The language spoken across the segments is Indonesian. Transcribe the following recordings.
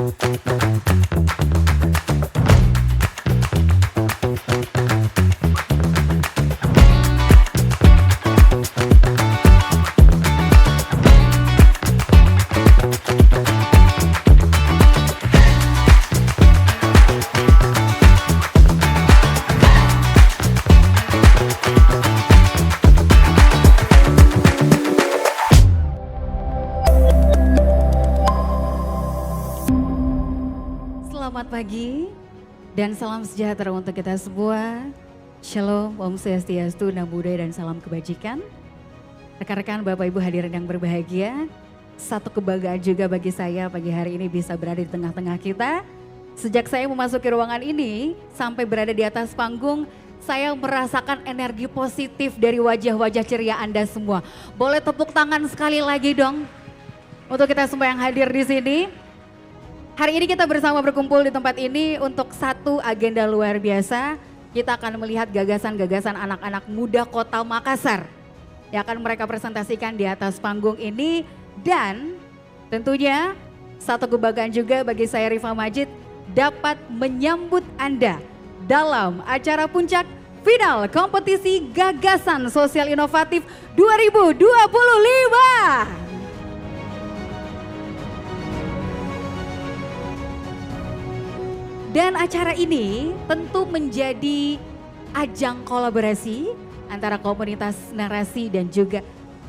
Selamat pagi dan salam sejahtera untuk kita semua. Shalom, Om Swastiastu, Namo Buddhaya dan salam kebajikan. Rekan-rekan Bapak Ibu hadirin yang berbahagia, satu kebanggaan juga bagi saya pagi hari ini bisa berada di tengah-tengah kita. Sejak saya memasuki ruangan ini sampai berada di atas panggung, saya merasakan energi positif dari wajah-wajah ceria Anda semua. Boleh tepuk tangan sekali lagi dong untuk kita semua yang hadir di sini. Hari ini kita bersama berkumpul di tempat ini untuk satu agenda luar biasa. Kita akan melihat gagasan-gagasan anak-anak muda Kota Makassar yang akan mereka presentasikan di atas panggung ini. Dan tentunya satu kebanggaan juga bagi saya Rifa Majid dapat menyambut Anda dalam acara puncak final kompetisi gagasan sosial inovatif 2025. Dan acara ini tentu menjadi ajang kolaborasi antara komunitas narasi dan juga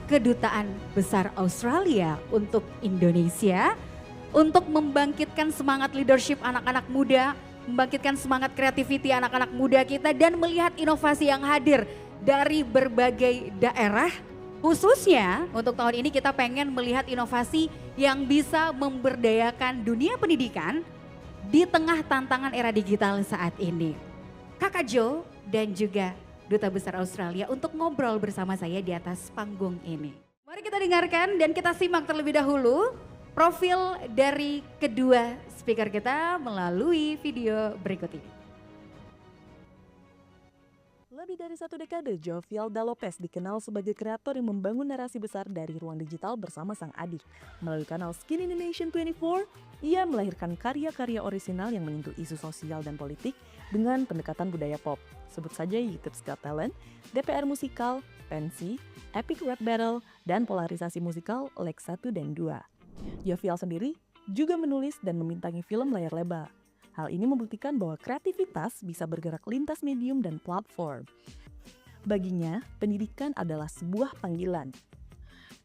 Kedutaan Besar Australia untuk Indonesia untuk membangkitkan semangat leadership anak-anak muda, membangkitkan semangat creativity anak-anak muda kita dan melihat inovasi yang hadir dari berbagai daerah. Khususnya untuk tahun ini kita pengen melihat inovasi yang bisa memberdayakan dunia pendidikan di tengah tantangan era digital saat ini. Kakak Jo dan juga Duta Besar Australia untuk ngobrol bersama saya di atas panggung ini. Mari kita dengarkan dan kita simak terlebih dahulu profil dari kedua speaker kita melalui video berikut ini. Lebih dari satu dekade, Jovial Da Lopez dikenal sebagai kreator yang membangun narasi besar dari ruang digital bersama sang adik. Melalui kanal Skin in the Nation 24, ia melahirkan karya-karya orisinal yang menyentuh isu sosial dan politik dengan pendekatan budaya pop. Sebut saja YouTube's Got Talent, DPR Musikal, Pensi, Epic Rap Battle, dan polarisasi musikal Leg 1 dan 2. Jovial sendiri juga menulis dan membintangi film layar lebar. Hal ini membuktikan bahwa kreativitas bisa bergerak lintas medium dan platform. Baginya, pendidikan adalah sebuah panggilan.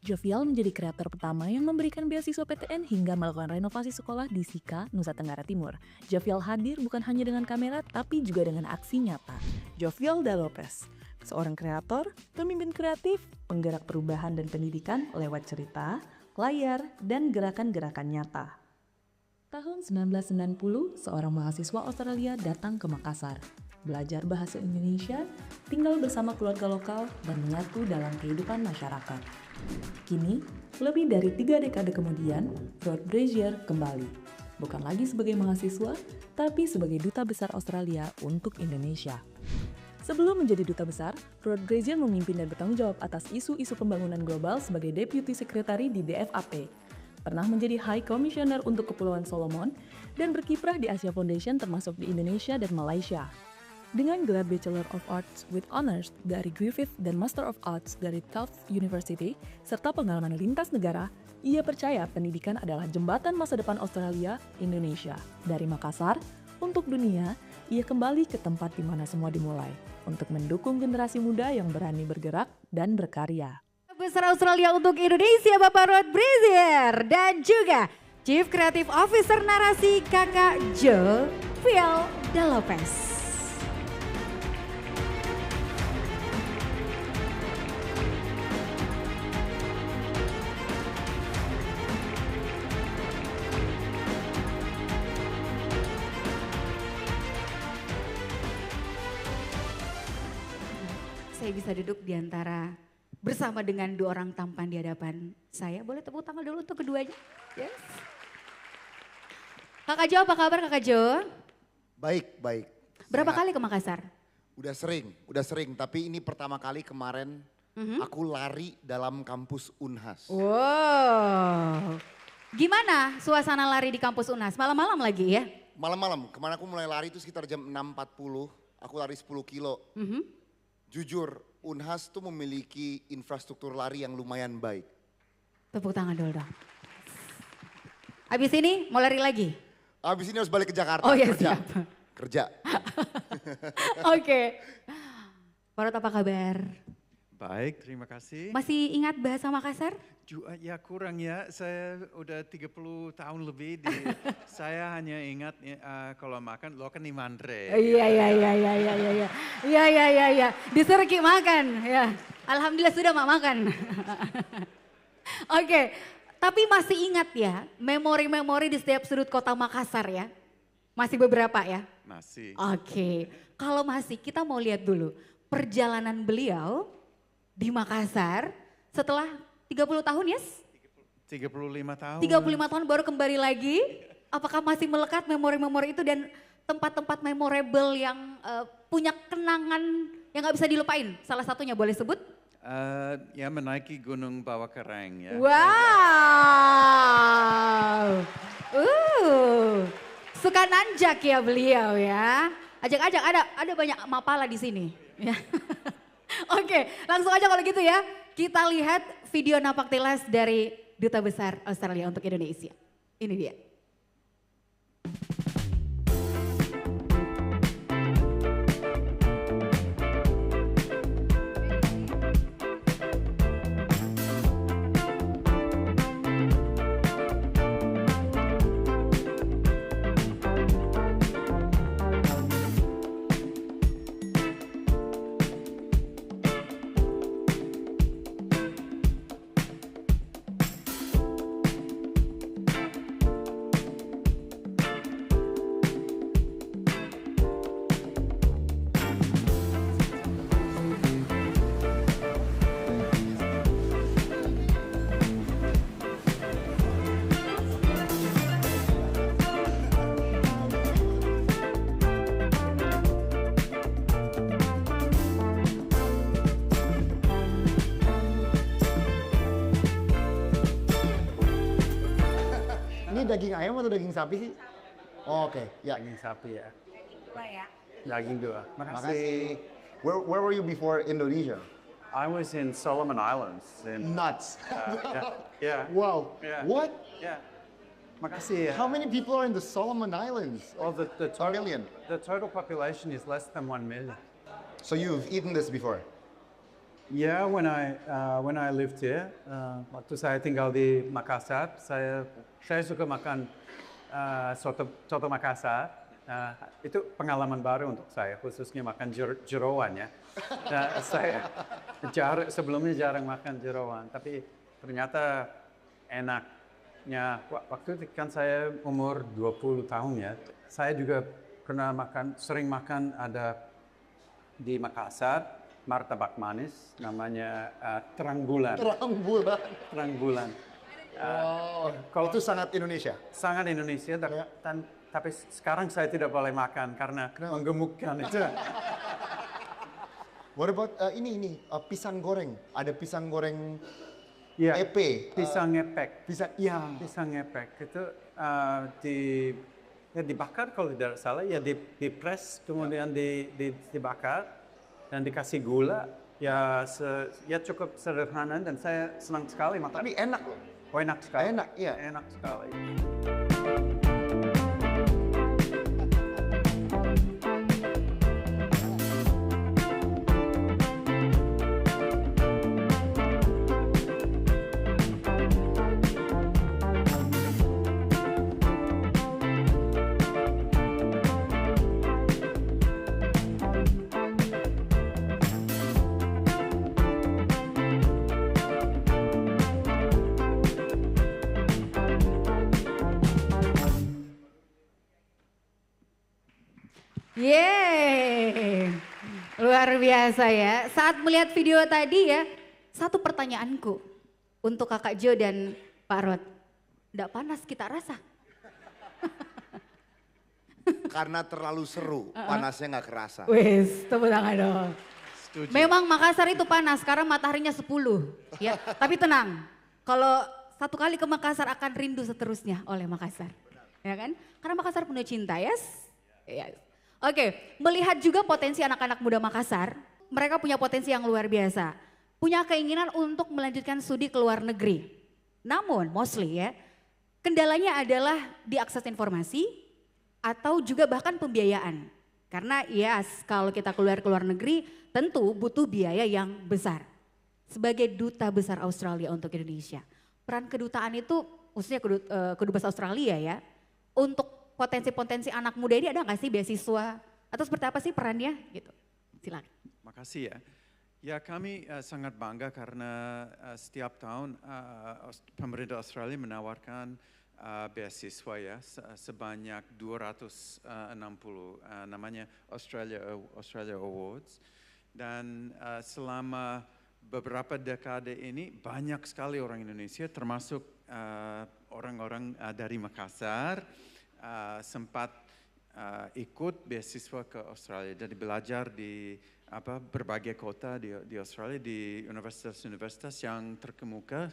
Jovial menjadi kreator pertama yang memberikan beasiswa PTN hingga melakukan renovasi sekolah di Sika, Nusa Tenggara Timur. Jovial hadir bukan hanya dengan kamera, tapi juga dengan aksi nyata. Jovial Da Lopez, seorang kreator, pemimpin kreatif, penggerak perubahan dan pendidikan lewat cerita, layar, dan gerakan-gerakan nyata. Tahun 1990, seorang mahasiswa Australia datang ke Makassar, belajar bahasa Indonesia, tinggal bersama keluarga lokal, dan menyatu dalam kehidupan masyarakat. Kini, lebih dari 3 dekade kemudian, Rod Brazier kembali. Bukan lagi sebagai mahasiswa, tapi sebagai Duta Besar Australia untuk Indonesia. Sebelum menjadi Duta Besar, Rod Brazier memimpin dan bertanggung jawab atas isu-isu pembangunan global sebagai Deputy Secretary di DFAP. Pernah menjadi High Commissioner untuk Kepulauan Solomon dan berkiprah di Asia Foundation termasuk di Indonesia dan Malaysia. Dengan gelar Bachelor of Arts with Honors dari Griffith dan Master of Arts dari Tufts University, serta pengalaman lintas negara, ia percaya pendidikan adalah jembatan masa depan Australia-Indonesia. Dari Makassar, untuk dunia, ia kembali ke tempat di mana semua dimulai, untuk mendukung generasi muda yang berani bergerak dan berkarya. Besar Australia untuk Indonesia Bapak Rod Brazier dan juga Chief Creative Officer Narasi Kakak Jovial Da Lopez. Saya bisa duduk di antara bersama dengan 2 orang tampan di hadapan saya. Boleh tepuk tangan dulu untuk keduanya? Yes. Kakak Jo, apa kabar Kakak Jo? Baik, baik. Berapa Sehat. kali ke Makassar? Udah sering. Tapi ini pertama kali kemarin aku lari dalam kampus Unhas. Wow. Gimana suasana lari di kampus UNAS? Malam-malam lagi ya? Malam-malam, kemarin aku mulai lari itu sekitar jam 6.40, aku lari 10 kilo. Jujur, Unhas tuh memiliki infrastruktur lari yang lumayan baik. Tepuk tangan dulu dong. Abis ini mau lari lagi? Abis ini harus balik ke Jakarta, Oh ya kerja. siap. Kerja. Oke. Parot apa kabar? Baik, terima kasih. Masih ingat bahasa Makassar? Ya kurang ya, saya udah 30 tahun lebih, saya hanya ingat kalau makan lo kan di mantre. Iya. Disuruh Ki makan, ya. Alhamdulillah sudah mak makan. Oke, tapi masih ingat ya memori-memori di setiap sudut kota Makassar ya? Masih beberapa ya? Masih. Oke, kalau masih kita mau lihat dulu perjalanan beliau di Makassar setelah 30 tahun yes? 35 tahun. 35 tahun baru kembali lagi. Apakah masih melekat memori-memori itu dan tempat-tempat memorable yang punya kenangan yang gak bisa dilupain? Salah satunya boleh sebut? Ya menaiki Gunung Bawah Kereng ya. Wow. Suka nanjak ya beliau ya. Ajak-ajak ada banyak mapala di sini. Ya. Oke, langsung aja kalau gitu ya. Kita lihat video napak tilas dari Duta Besar Australia untuk Indonesia. Ini dia. Ini daging ayam atau daging sapi sih? Oh, oke, ya. Daging sapi ya. Ya. Daging dua. Makasih. Where were you before Indonesia? I was in Solomon Islands. Nuts. Yeah. Wow. Yeah. What? Yeah. Makasih ya. How many people are in the Solomon Islands? Well, the Million. total population is less than 1 million. So you've eaten this before? Yeah, when I lived here, waktu saya tinggal di Makassar, saya suka makan soto Makassar. Itu pengalaman baru untuk saya, khususnya makan jeroan ya. Saya sebelumnya jarang makan jeroan, tapi ternyata enaknya. Waktu itu kan saya umur 20 tahun ya, saya juga pernah sering makan ada di Makassar, martabak manis, namanya terang bulan. Terang bulan. Kalau itu sangat Indonesia. Sangat Indonesia, tapi sekarang saya tidak boleh makan karena menggemukkan itu. What about ini pisang goreng? Ada pisang goreng Ya, EP. pisang ngepek. Pisang ngepek itu dibakar kalau tidak salah, ya dipres kemudian dibakar dan dikasih gula. Ya cukup sederhana dan saya senang sekali makan. Tapi enak loh. Oh, enak sekali. Enak, iya. Enak sekali. Yeay, luar biasa ya. Saat melihat video tadi ya, satu pertanyaanku untuk Kakak Jo dan Pak Rod. Nggak panas kita rasa? Karena terlalu seru, panasnya nggak kerasa. Wes, tepuk tangan dong. Setuju. Memang Makassar itu panas karena mataharinya 10. Ya, tapi tenang. Kalau satu kali ke Makassar akan rindu seterusnya oleh Makassar. Ya kan? Karena Makassar penuh cinta, yes? Yes. Oke, melihat juga potensi anak-anak muda Makassar, mereka punya potensi yang luar biasa. Punya keinginan untuk melanjutkan studi ke luar negeri. Namun, mostly ya, kendalanya adalah diakses informasi atau juga bahkan pembiayaan. Karena yes, kalau kita keluar ke luar negeri tentu butuh biaya yang besar. Sebagai duta besar Australia untuk Indonesia, peran kedutaan itu, khususnya kedubes Australia ya, untuk potensi-potensi anak muda ini ada nggak sih beasiswa atau seperti apa sih perannya gitu? Silakan. Makasih ya. Ya kami sangat bangga karena setiap tahun pemerintah Australia menawarkan beasiswa ya sebanyak 260 namanya Australia Awards dan selama beberapa dekade ini banyak sekali orang Indonesia termasuk orang-orang dari Makassar sempat ikut beasiswa ke Australia jadi belajar di berbagai kota di Australia di universitas-universitas yang terkemuka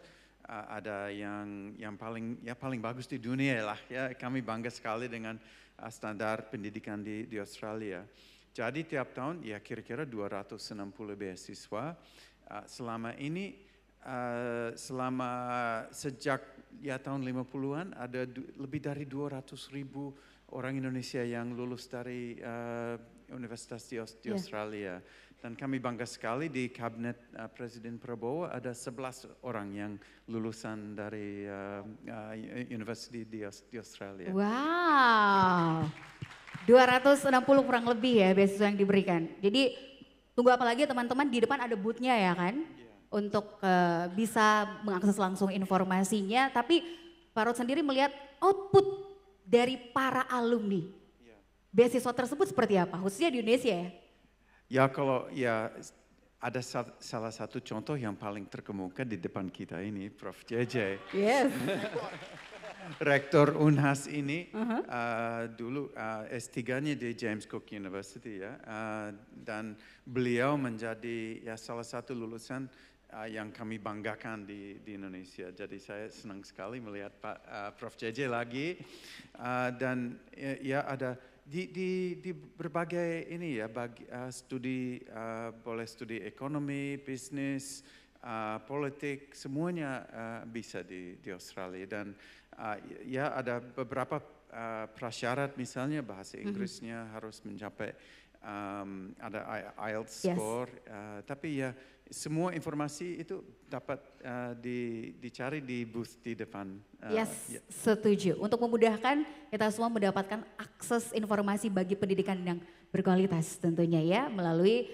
ada yang paling bagus di dunia lah ya kami bangga sekali dengan standar pendidikan di Australia. Jadi tiap tahun ya kira-kira 260 beasiswa selama ini sejak ya tahun 50-an ada lebih dari 200.000 orang Indonesia yang lulus dari universitas di Australia. Dan kami bangga sekali di kabinet Presiden Prabowo ada 11 orang yang lulusan dari universitas di Australia. Wow, 260 kurang lebih ya beasiswa yang diberikan. Jadi tunggu apa lagi teman-teman, di depan ada booth-nya ya kan? Untuk bisa mengakses langsung informasinya. Tapi Pak Rod sendiri melihat output dari para alumni. Beasiswa tersebut seperti apa? Khususnya di Indonesia ya? Ya kalau ya ada salah satu contoh yang paling terkemuka di depan kita ini, Prof. JJ. Yes. Rektor Unhas ini dulu S3-nya di James Cook University ya, dan beliau menjadi ya salah satu lulusan yang kami banggakan di Indonesia. Jadi saya senang sekali melihat Pak Prof. JJ lagi dan ya ada di berbagai ini ya studi boleh studi ekonomi, bisnis, politik semuanya bisa di Australia dan ya ada beberapa prasyarat misalnya bahasa Inggrisnya harus mencapai ada IELTS score tapi ya semua informasi itu dapat dicari di booth di depan. Yes, setuju. Untuk memudahkan kita semua mendapatkan akses informasi bagi pendidikan yang berkualitas tentunya ya melalui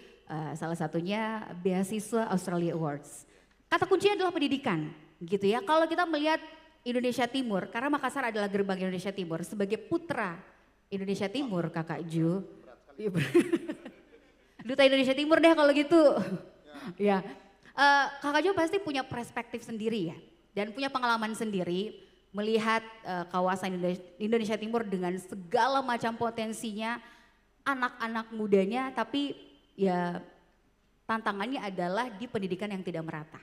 salah satunya beasiswa Australia Awards. Kata kuncinya adalah pendidikan gitu ya. Kalau kita melihat Indonesia Timur, karena Makassar adalah gerbang Indonesia Timur, sebagai putra Indonesia Timur Kakak Ju. Duta Indonesia Timur deh kalau gitu. Ya, Kakak Jo pasti punya perspektif sendiri ya, dan punya pengalaman sendiri melihat kawasan Indonesia Timur dengan segala macam potensinya, anak-anak mudanya, tapi ya tantangannya adalah di pendidikan yang tidak merata.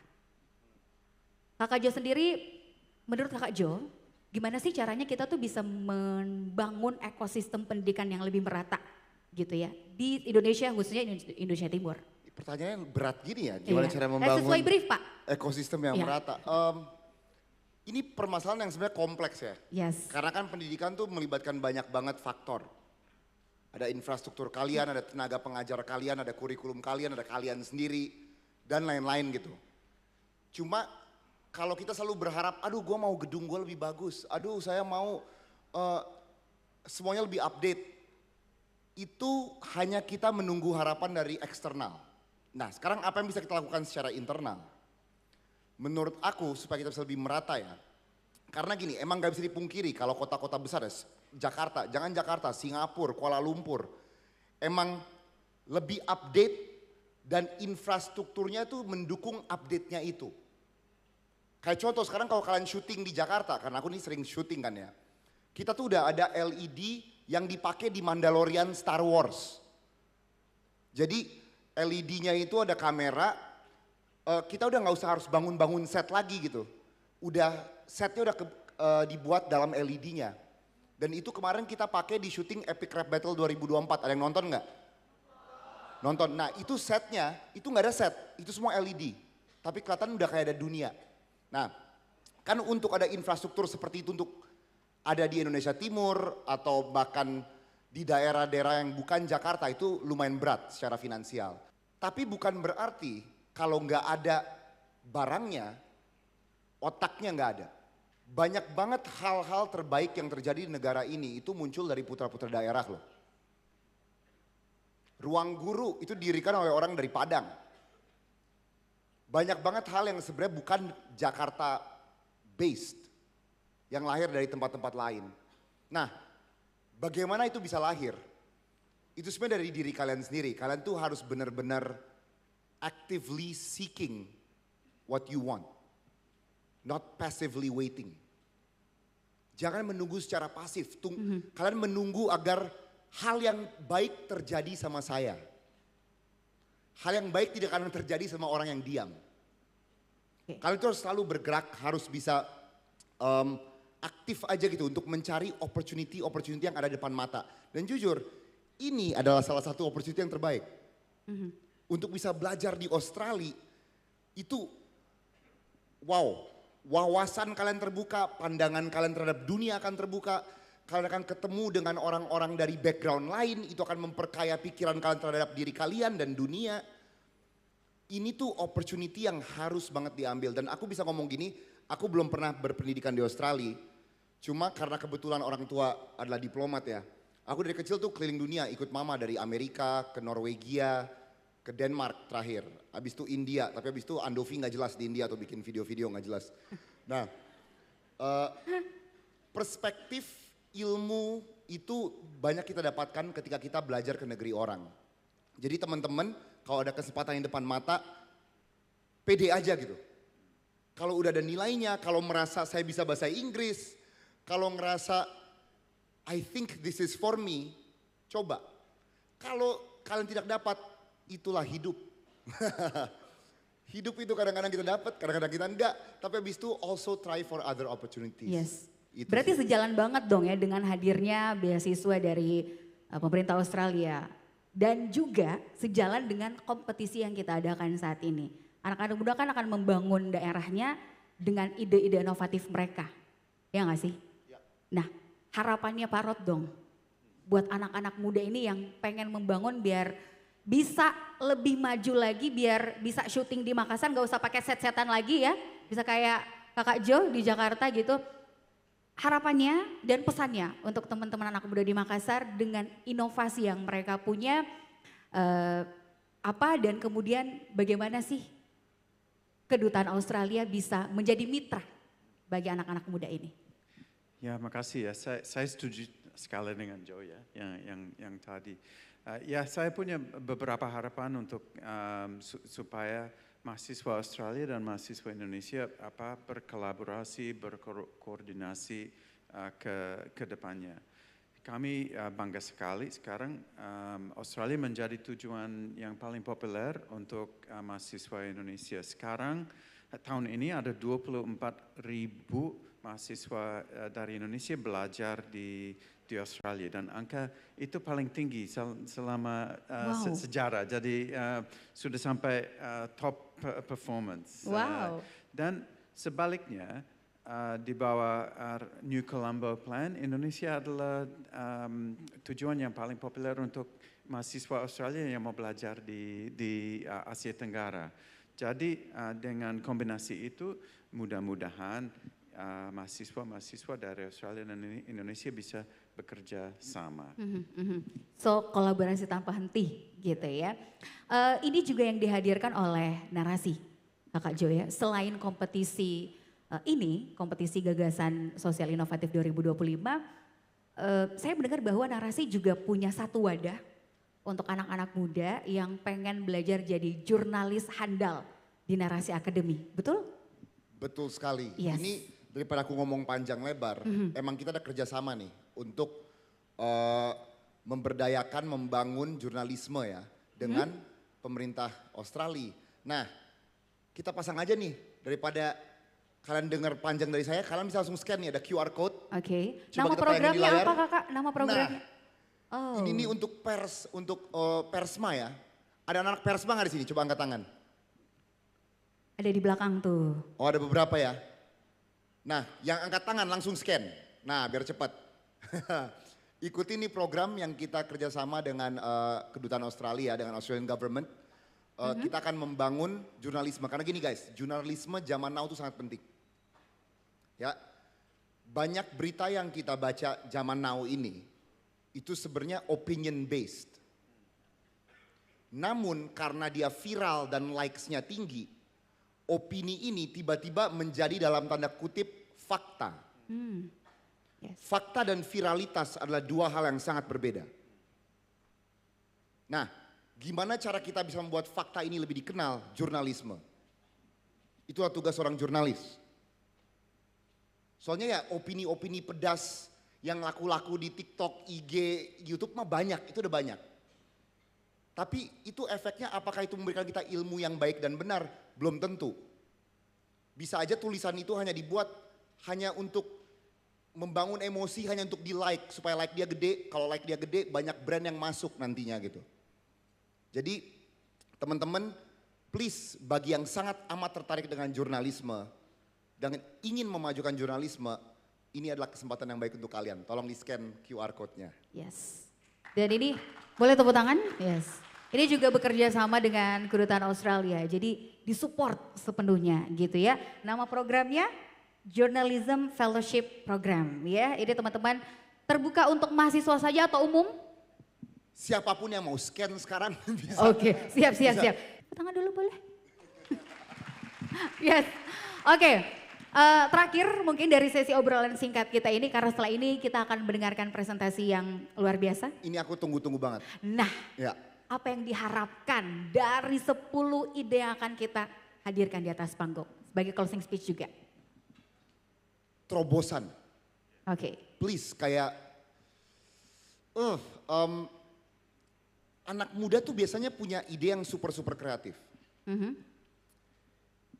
Kakak Jo sendiri, menurut Kakak Jo, gimana sih caranya kita tuh bisa membangun ekosistem pendidikan yang lebih merata gitu ya di Indonesia, khususnya Indonesia Timur? Pertanyaannya berat gini ya, gimana cara membangun sesuai brief, Pak. ekosistem yang merata. Ini permasalahan yang sebenarnya kompleks ya. Yes. Karena kan pendidikan tuh melibatkan banyak banget faktor. Ada infrastruktur kalian, ada tenaga pengajar kalian, ada kurikulum kalian, ada kalian sendiri, dan lain-lain gitu. Cuma kalau kita selalu berharap, aduh gue mau gedung gue lebih bagus, aduh saya mau semuanya lebih update. Itu hanya kita menunggu harapan dari eksternal. Nah sekarang apa yang bisa kita lakukan secara internal? Menurut aku supaya kita bisa lebih merata ya. Karena gini emang gak bisa dipungkiri kalau kota-kota besar ya, Jakarta, jangan Jakarta, Singapura, Kuala Lumpur. Emang lebih update dan infrastrukturnya itu mendukung update-nya itu. Kayak contoh sekarang kalau kalian syuting di Jakarta, karena aku ini sering syuting kan ya. Kita tuh udah ada LED yang dipakai di Mandalorian Star Wars. Jadi LED-nya itu ada kamera, kita udah nggak usah harus bangun-bangun set lagi gitu. Udah setnya udah dibuat dalam LED-nya. Dan itu kemarin kita pakai di syuting Epic Rap Battle 2024. Ada yang nonton nggak? Nonton. Nah itu setnya, itu nggak ada set, itu semua LED. Tapi kelihatan udah kayak ada dunia. Nah kan untuk ada infrastruktur seperti itu untuk ada di Indonesia Timur atau bahkan di daerah-daerah yang bukan Jakarta itu lumayan berat secara finansial. Tapi bukan berarti kalau nggak ada barangnya, otaknya nggak ada. Banyak banget hal-hal terbaik yang terjadi di negara ini itu muncul dari putra-putra daerah loh. Ruang guru itu didirikan oleh orang dari Padang. Banyak banget hal yang sebenarnya bukan Jakarta based, yang lahir dari tempat-tempat lain. Nah, bagaimana itu bisa lahir? Itu sebenarnya dari diri kalian sendiri. Kalian tuh harus benar-benar actively seeking what you want. Not passively waiting. Jangan menunggu secara pasif. Kalian menunggu agar hal yang baik terjadi sama saya. Hal yang baik tidak akan terjadi sama orang yang diam. Kalian itu harus selalu bergerak, harus bisa aktif aja gitu untuk mencari opportunity yang ada di depan mata. Dan jujur, ini adalah salah satu opportunity yang terbaik. Untuk bisa belajar di Australia, itu wow. Wawasan kalian terbuka, pandangan kalian terhadap dunia akan terbuka. Kalian akan ketemu dengan orang-orang dari background lain, itu akan memperkaya pikiran kalian terhadap diri kalian dan dunia. Ini tuh opportunity yang harus banget diambil. Dan aku bisa ngomong gini, aku belum pernah berpendidikan di Australia. Cuma karena kebetulan orang tua adalah diplomat ya. Aku dari kecil tuh keliling dunia, ikut mama dari Amerika ke Norwegia, ke Denmark terakhir. Habis itu India, tapi habis itu Andovi nggak jelas di India atau bikin video-video nggak jelas. Nah, perspektif ilmu itu banyak kita dapatkan ketika kita belajar ke negeri orang. Jadi teman-teman kalau ada kesempatan yang depan mata, pede aja gitu. Kalau udah ada nilainya, kalau merasa saya bisa bahasa Inggris, kalau ngerasa I think this is for me, coba. Kalau kalian tidak dapat, itulah hidup. Hidup itu kadang-kadang kita dapat, kadang-kadang kita enggak. Tapi habis itu also try for other opportunities. Yes. Itu Berarti sih. sejalan banget dong ya dengan hadirnya beasiswa dari pemerintah Australia. Dan juga sejalan dengan kompetisi yang kita adakan saat ini. Anak-anak muda kan akan membangun daerahnya dengan ide-ide inovatif mereka. Ya nggak sih? Ya. Nah harapannya Pak Rod dong. Buat anak-anak muda ini yang pengen membangun biar bisa lebih maju lagi, biar bisa syuting di Makassar, gak usah pakai set-setan lagi ya. Bisa kayak Kakak Jo di Jakarta gitu. Harapannya dan pesannya untuk teman-teman anak muda di Makassar dengan inovasi yang mereka punya, apa dan kemudian bagaimana sih kedutaan Australia bisa menjadi mitra bagi anak-anak muda ini? Ya, makasih ya. Saya setuju sekali dengan Joe ya, yang tadi. Ya, saya punya beberapa harapan untuk supaya mahasiswa Australia dan mahasiswa Indonesia berkolaborasi, berkoordinasi ke depannya. Kami bangga sekali sekarang Australia menjadi tujuan yang paling populer untuk mahasiswa Indonesia. Sekarang tahun ini ada 24.000 mahasiswa dari Indonesia belajar di Australia dan angka itu paling tinggi selama sejarah. Jadi sudah sampai top performance. Wow. Dan sebaliknya di bawah New Colombo Plan, Indonesia adalah tujuan yang paling populer untuk mahasiswa Australia yang mau belajar di Asia Tenggara. Jadi dengan kombinasi itu mudah-mudahan mahasiswa dari Australia dan Indonesia bisa bekerja sama. So kolaborasi tanpa henti gitu ya. Ini juga yang dihadirkan oleh narasi Kakak Jo ya. Selain kompetisi ini, kompetisi gagasan sosial inovatif 2025, saya mendengar bahwa narasi juga punya satu wadah untuk anak-anak muda yang pengen belajar jadi jurnalis handal di Narasi Academy, betul? Betul sekali. Yes. Ini daripada aku ngomong panjang lebar, emang kita ada kerjasama nih untuk memberdayakan, membangun jurnalisme ya dengan pemerintah Australia. Nah, kita pasang aja nih daripada kalian dengar panjang dari saya, kalian bisa langsung scan nih, ada QR code. Oke. Coba Nama kita tayangin di programnya layar. apa kakak? Nama programnya? Nah, ini nih untuk pers, untuk persma ya. Ada anak persma nggak di sini? Coba angkat tangan. Ada di belakang tuh. Oh ada beberapa ya. Nah yang angkat tangan langsung scan. Nah biar cepat. Ikuti nih program yang kita kerjasama dengan Kedutaan Australia, dengan Australian Government. Kita akan membangun jurnalisme. Karena gini guys, jurnalisme zaman now itu sangat penting. Ya, banyak berita yang kita baca zaman now ini, itu sebenarnya opinion based. Namun karena dia viral dan likes-nya tinggi, opini ini tiba-tiba menjadi dalam tanda kutip fakta. Yes. Fakta dan viralitas adalah dua hal yang sangat berbeda. Nah, gimana cara kita bisa membuat fakta ini lebih dikenal? Jurnalisme. Itulah tugas seorang jurnalis. Soalnya ya opini-opini pedas yang laku-laku di TikTok, IG, YouTube mah banyak, itu udah banyak. Tapi itu efeknya apakah itu memberikan kita ilmu yang baik dan benar? Belum tentu. Bisa aja tulisan itu hanya dibuat hanya untuk membangun emosi, hanya untuk di like, supaya like dia gede. Kalau like dia gede banyak brand yang masuk nantinya gitu. Jadi teman-teman please bagi yang sangat amat tertarik dengan jurnalisme dan ingin memajukan jurnalisme, ini adalah kesempatan yang baik untuk kalian. Tolong di scan QR code-nya. Yes. Dan ini boleh tepuk tangan? Yes. Ini juga bekerja sama dengan Kedutaan Australia. Jadi disupport sepenuhnya gitu ya. Nama programnya Journalism Fellowship Program ya. Ini teman-teman terbuka untuk mahasiswa saja atau umum? Siapapun yang mau scan sekarang bisa. Oke, siap. Tepuk tangan dulu boleh? Yes. Oke. Terakhir mungkin dari sesi obrolan singkat kita ini, karena setelah ini kita akan mendengarkan presentasi yang luar biasa. Ini aku tunggu-tunggu banget. Nah, Ya. apa yang diharapkan dari 10 ide yang akan kita hadirkan di atas panggung? Sebagai closing speech juga. Terobosan. Oke. Please kayak anak muda tuh biasanya punya ide yang super kreatif.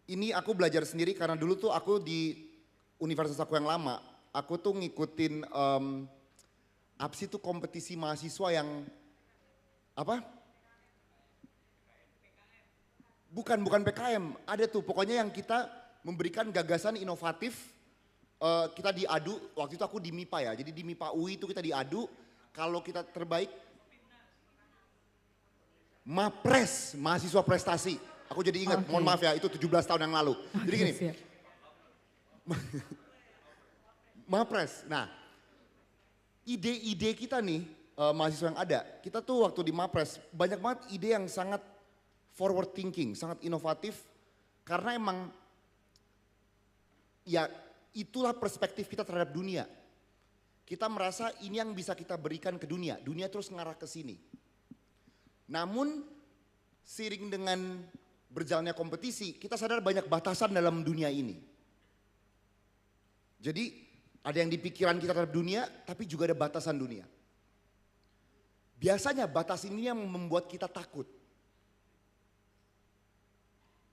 Ini aku belajar sendiri karena dulu tuh aku di universitas aku yang lama, aku tuh ngikutin apa sih tuh kompetisi mahasiswa yang apa? Bukan PKM, ada tuh pokoknya yang kita memberikan gagasan inovatif, kita diadu, waktu itu aku di MIPA ya, jadi di MIPA UI itu kita diadu, kalau kita terbaik, MAPRES, mahasiswa prestasi. Aku jadi ingat, mohon maaf ya, itu 17 tahun yang lalu. Jadi gini, MAPRES. Nah, ide-ide kita nih, mahasiswa yang ada, kita tuh waktu di MAPRES, banyak banget ide yang sangat forward thinking, sangat inovatif. Karena emang, ya itulah perspektif kita terhadap dunia. Kita merasa ini yang bisa kita berikan ke dunia, dunia terus ngarah ke sini. Namun, seiring dengan berjalannya kompetisi, kita sadar banyak batasan dalam dunia ini. Jadi ada yang di pikiran kita terhadap dunia, tapi juga ada batasan dunia. Biasanya batas ini yang membuat kita takut.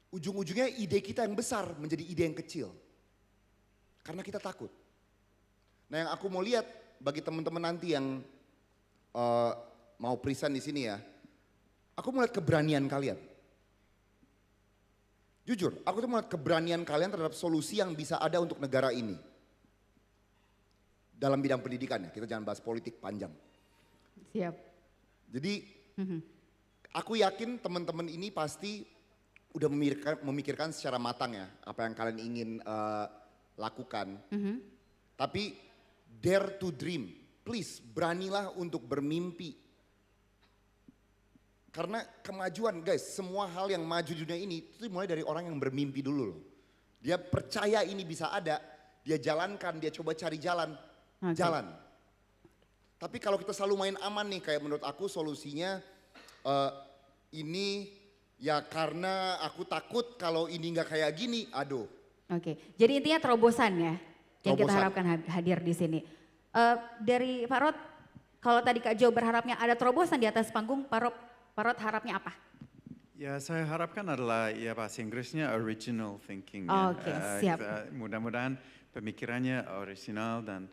Ujung-ujungnya ide kita yang besar menjadi ide yang kecil. Karena kita takut. Nah yang aku mau lihat bagi teman-teman nanti yang mau present di sini ya, aku mau lihat keberanian kalian. Jujur, aku tuh melihat keberanian kalian terhadap solusi yang bisa ada untuk negara ini. Dalam bidang pendidikan ya, kita jangan bahas politik panjang. Siap. Jadi aku yakin teman-teman ini pasti udah memikirkan secara matang ya, apa yang kalian ingin lakukan. Tapi dare to dream, please beranilah untuk bermimpi. Karena kemajuan guys, semua hal yang maju di dunia ini itu mulai dari orang yang bermimpi dulu loh. Dia percaya ini bisa ada, dia jalankan, dia coba cari jalan, jalan. Tapi kalau kita selalu main aman nih, kayak menurut aku solusinya ini ya karena aku takut kalau ini nggak kayak gini, aduh. Oke, jadi intinya terobosan ya yang kita Terobosan. harapkan hadir di sini. Dari Pak Rod, kalau tadi Kak Jo berharapnya ada terobosan di atas panggung, Pak Rod harapnya apa? Ya, saya harapkan adalah ya bahasa Inggrisnya original thinking. Oke, siap. Mudah-mudahan pemikirannya original dan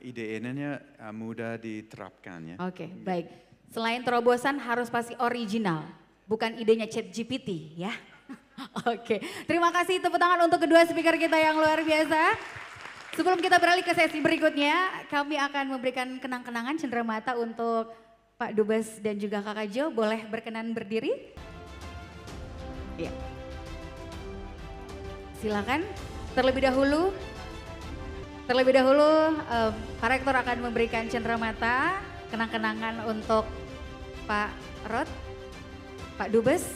ide-idenya mudah diterapkan ya. Oke, baik. Selain terobosan harus pasti original, bukan idenya ChatGPT ya. Oke, terima kasih tepuk tangan untuk kedua speaker kita yang luar biasa. Sebelum kita beralih ke sesi berikutnya, kami akan memberikan kenang-kenangan cenderamata untuk Pak Dubes dan juga Kakak Jo. Boleh berkenan berdiri? Ya. Silakan. Terlebih dahulu Pak Rektor akan memberikan cenderamata, kenang-kenangan untuk Pak Rod, Pak Dubes,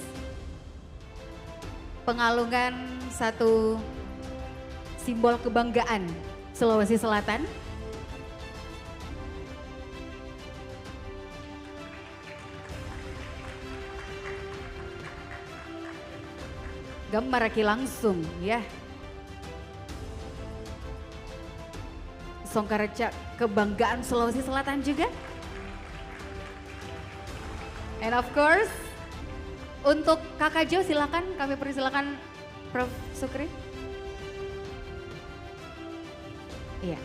pengalungan satu simbol kebanggaan Sulawesi Selatan. Gambar langsung ya. Songkareca kebanggaan Sulawesi Selatan juga. And of course, untuk Kakak Jo silakan, kami persilakan Prof. Sukri. Iya.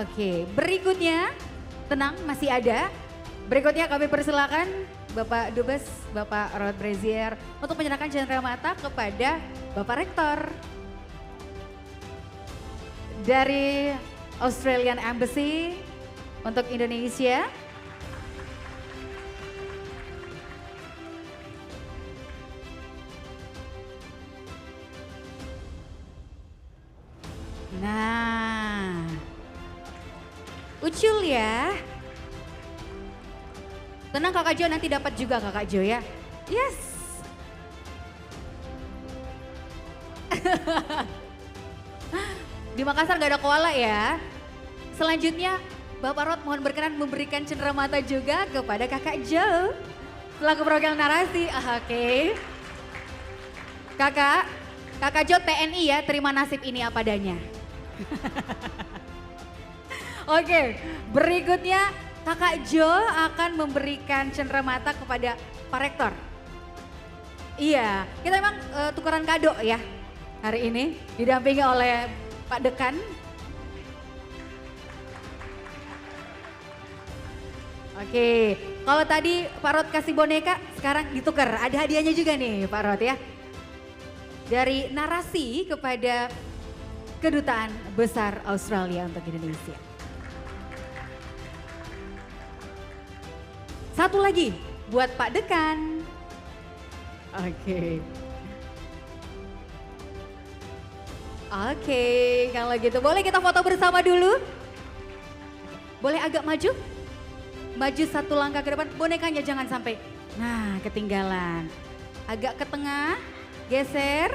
Oke, berikutnya tenang masih ada. Berikutnya kami persilakan Bapak Dubes, Bapak Rod Brazier untuk menyerahkan cenderamata kepada Bapak Rektor dari Australian Embassy untuk Indonesia. Nah, ucul ya. Tenang Kakak Jo, nanti dapat juga Kakak Jo ya. Yes. Di Makassar gak ada koala ya. Selanjutnya Bapak Rod mohon berkenan memberikan cenderamata juga kepada Kakak Jo selaku perwakilan narasi. Oke. Kakak Jo TNI ya, terima nasib ini apa adanya. Oke, berikutnya Kakak Jo akan memberikan cenderamata kepada Pak Rektor. Iya, kita memang tukaran kado ya hari ini, didampingi oleh Pak Dekan. Oke, kalau tadi Pak Rod kasih boneka, sekarang ditukar. Ada hadiahnya juga nih Pak Rod ya. Dari narasi kepada Kedutaan Besar Australia untuk Indonesia. Satu lagi buat Pak Dekan. Oke. Oke, kalau gitu boleh kita foto bersama dulu? Boleh agak maju? Maju satu langkah ke depan, bonekanya jangan sampai. Nah, ketinggalan. Agak ke tengah, geser.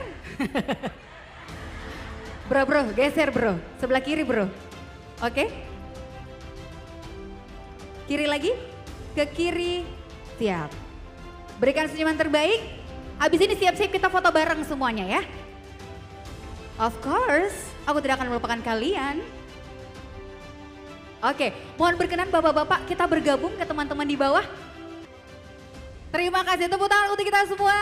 Bro, geser bro. Sebelah kiri bro. Oke. Kiri lagi. Ke kiri, siap. Berikan senyuman terbaik. Habis ini siap-siap kita foto bareng semuanya ya. Of course, aku tidak akan melupakan kalian. Oke, mohon berkenan bapak-bapak kita bergabung ke teman-teman di bawah. Terima kasih, tepuk tangan untuk kita semua.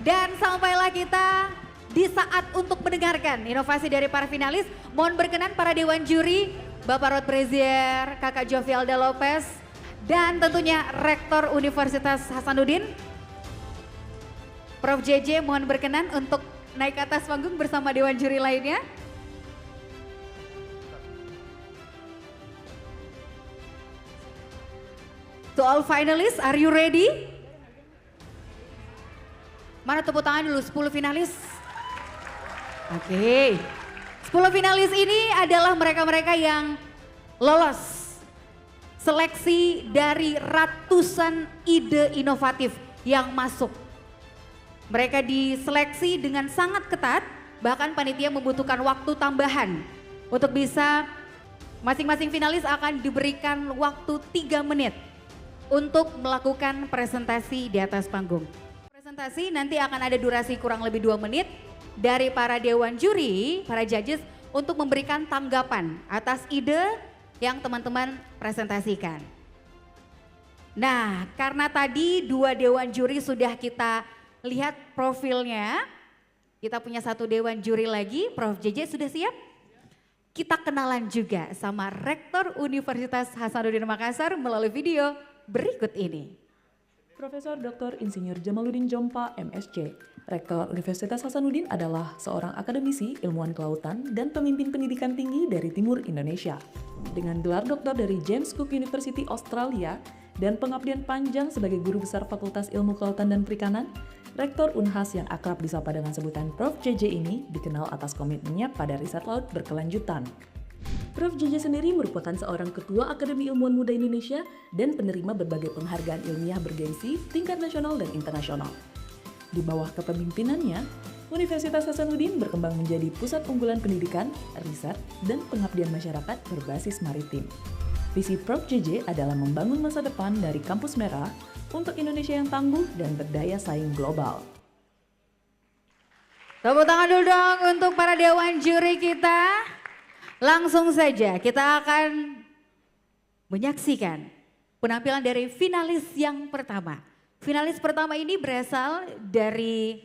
Dan sampailah kita di saat untuk mendengarkan inovasi dari para finalis. Mohon berkenan para dewan juri, Bapak Rod Brazier, Kakak Jovialda Lopez, dan tentunya Rektor Universitas Hasanuddin, Prof. JJ mohon berkenan untuk naik ke atas panggung bersama dewan juri lainnya. To all finalists, are you ready? Mana tepuk tangan dulu, 10 finalis. Oke, 10 finalis ini adalah mereka-mereka yang lolos seleksi dari ratusan ide inovatif yang masuk. Mereka diseleksi dengan sangat ketat, bahkan panitia membutuhkan waktu tambahan untuk bisa masing-masing finalis akan diberikan waktu 3 menit untuk melakukan presentasi di atas panggung. Presentasi nanti akan ada durasi kurang lebih 2 menit dari para dewan juri, para judges untuk memberikan tanggapan atas ide yang teman-teman presentasikan. Nah, karena tadi 2 dewan juri sudah kita lihat profilnya, kita punya 1 dewan juri lagi, Prof. JJ sudah siap? Kita kenalan juga sama Rektor Universitas Hasanuddin Makassar melalui video berikut ini. Profesor Dr. Insinyur Jamaluddin Jompa, MSc. Rektor Universitas Hasanuddin adalah seorang akademisi, ilmuwan kelautan, dan pemimpin pendidikan tinggi dari Timur Indonesia. Dengan gelar doktor dari James Cook University Australia dan pengabdian panjang sebagai guru besar Fakultas Ilmu Kelautan dan Perikanan, Rektor Unhas yang akrab disapa dengan sebutan Prof. JJ ini dikenal atas komitmennya pada riset laut berkelanjutan. Prof. JJ sendiri merupakan seorang ketua Akademi Ilmuwan Muda Indonesia dan penerima berbagai penghargaan ilmiah bergengsi tingkat nasional dan internasional. Di bawah kepemimpinannya, Universitas Hasanuddin berkembang menjadi pusat unggulan pendidikan, riset, dan pengabdian masyarakat berbasis maritim. Visi Prof. JJ adalah membangun masa depan dari kampus merah untuk Indonesia yang tangguh dan berdaya saing global. Tepuk tangan dulu dong untuk para dewan juri kita. Langsung saja kita akan menyaksikan penampilan dari finalis yang pertama. Finalis pertama ini berasal dari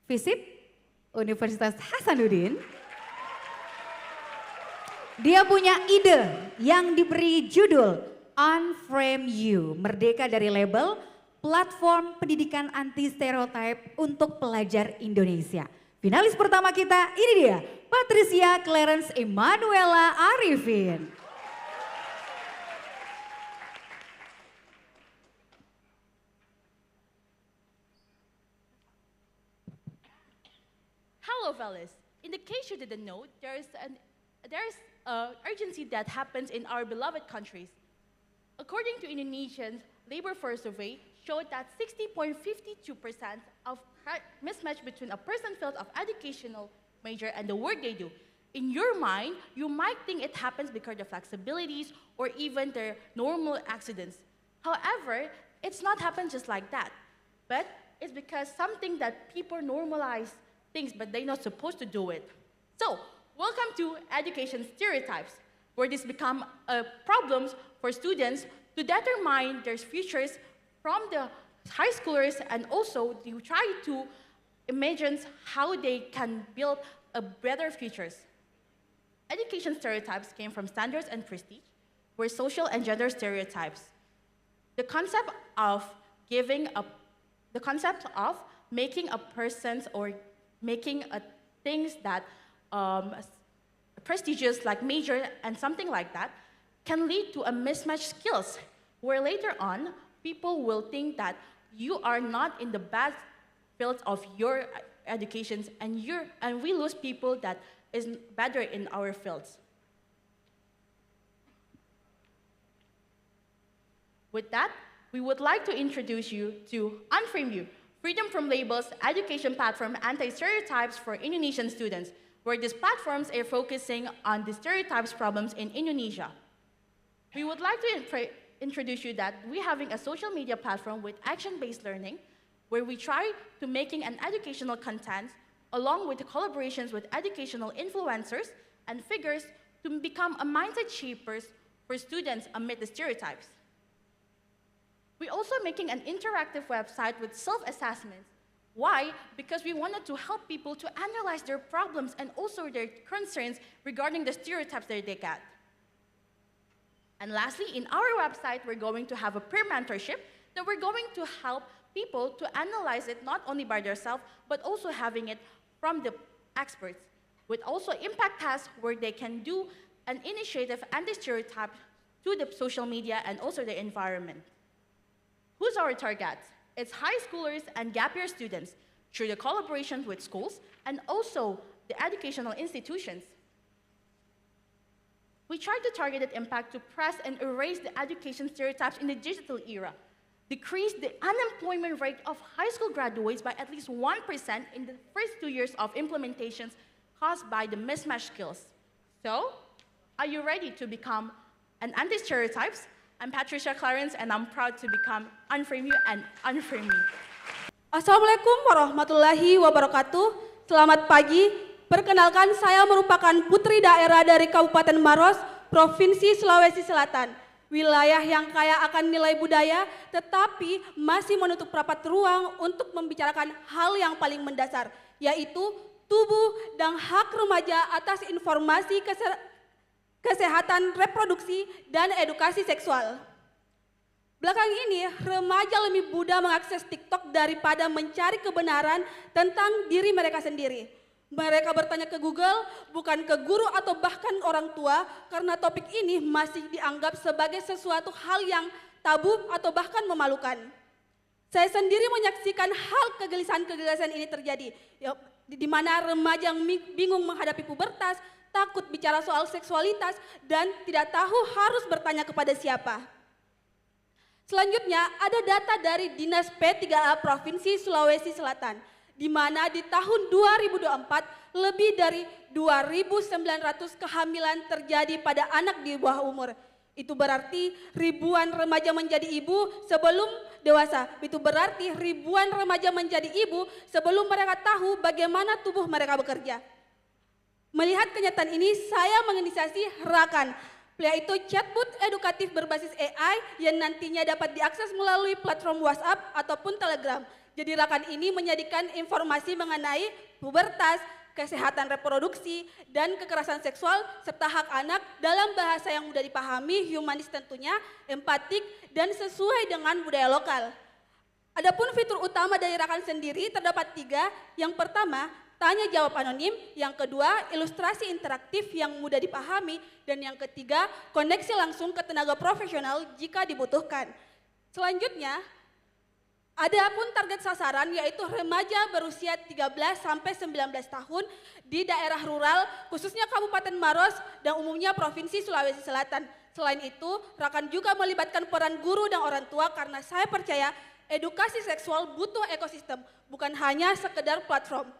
FISIP Universitas Hasanuddin. Dia punya ide yang diberi judul Unframe You, merdeka dari label platform pendidikan anti stereotype untuk pelajar Indonesia. Finalis pertama kita ini dia, Patricia Clarence Emanuela Arifin. Hello, fellas. In the case you didn't know, there's urgency that happens in our beloved countries. According to Indonesian labor force survey, showed that 60.52% of mismatch between a person's field of educational major and the work they do. In your mind, you might think it happens because of flexibilities or even their normal accidents. However, it's not happen just like that, but it's because something that people normalize things, but they're not supposed to do it. So, welcome to education stereotypes, where this become problems for students to determine their futures from the high schoolers, and also to try to imagine how they can build a better futures. Education stereotypes came from standards and prestige, were social and gender stereotypes. The concept of making a person's or making things that prestigious like major and something like that can lead to a mismatched skills, where later on people will think that you are not in the best fields of your educations, and we lose people that is better in our fields. With that, we would like to introduce you to Unframe You, Freedom from Labels education platform anti-stereotypes for Indonesian students, where these platforms are focusing on the stereotypes problems in Indonesia. We would like to introduce you that we're having a social media platform with action-based learning, where we try to making an educational content along with the collaborations with educational influencers and figures to become a mindset shapers for students amid the stereotypes. We're also making an interactive website with self-assessments. Why? Because we wanted to help people to analyze their problems and also their concerns regarding the stereotypes that they get. And lastly, in our website, we're going to have a peer mentorship that we're going to help people to analyze it not only by themselves, but also having it from the experts, with also impact tests where they can do an initiative anti-stereotype to the social media and also the environment. Who's our target? It's high schoolers and gap year students through the collaborations with schools and also the educational institutions. We try to target that impact to press and erase the education stereotypes in the digital era, decrease the unemployment rate of high school graduates by at least 1% in the first 2 years of implementations caused by the mismatched skills. So, are you ready to become an anti-stereotypes? I'm Patricia Clarence and I'm proud to become Unframe You and Unframe Me. Assalamualaikum warahmatullahi wabarakatuh. Selamat pagi. Perkenalkan, saya merupakan putri daerah dari Kabupaten Maros, Provinsi Sulawesi Selatan. Wilayah yang kaya akan nilai budaya tetapi masih menutup rapat ruang untuk membicarakan hal yang paling mendasar, yaitu tubuh dan hak remaja atas informasi kesehatan reproduksi dan edukasi seksual. Belakangan ini, remaja lebih mudah mengakses TikTok daripada mencari kebenaran tentang diri mereka sendiri. Mereka bertanya ke Google, bukan ke guru atau bahkan orang tua, karena topik ini masih dianggap sebagai sesuatu hal yang tabu atau bahkan memalukan. Saya sendiri menyaksikan hal kegelisahan-kegelisahan ini terjadi, di mana remaja yang bingung menghadapi pubertas, takut bicara soal seksualitas, dan tidak tahu harus bertanya kepada siapa. Selanjutnya, ada data dari Dinas P3A Provinsi Sulawesi Selatan, di mana di tahun 2024 lebih dari 2.900 kehamilan terjadi pada anak di bawah umur. Itu berarti ribuan remaja menjadi ibu sebelum dewasa. Itu berarti ribuan remaja menjadi ibu sebelum mereka tahu bagaimana tubuh mereka bekerja. Melihat kenyataan ini, saya menginisiasi Rakan, yaitu chatbot edukatif berbasis AI yang nantinya dapat diakses melalui platform WhatsApp ataupun Telegram. Jadi Rakan ini menyajikan informasi mengenai pubertas, kesehatan reproduksi, dan kekerasan seksual serta hak anak dalam bahasa yang mudah dipahami, humanis tentunya, empatik, dan sesuai dengan budaya lokal. Adapun fitur utama dari Rakan sendiri terdapat 3. Yang pertama, tanya jawab anonim, yang kedua, ilustrasi interaktif yang mudah dipahami, dan yang ketiga, koneksi langsung ke tenaga profesional jika dibutuhkan. Selanjutnya, ada pun target sasaran yaitu remaja berusia 13 sampai 19 tahun di daerah rural khususnya Kabupaten Maros dan umumnya Provinsi Sulawesi Selatan. Selain itu, Rakan juga melibatkan peran guru dan orang tua karena saya percaya edukasi seksual butuh ekosistem, bukan hanya sekedar platform.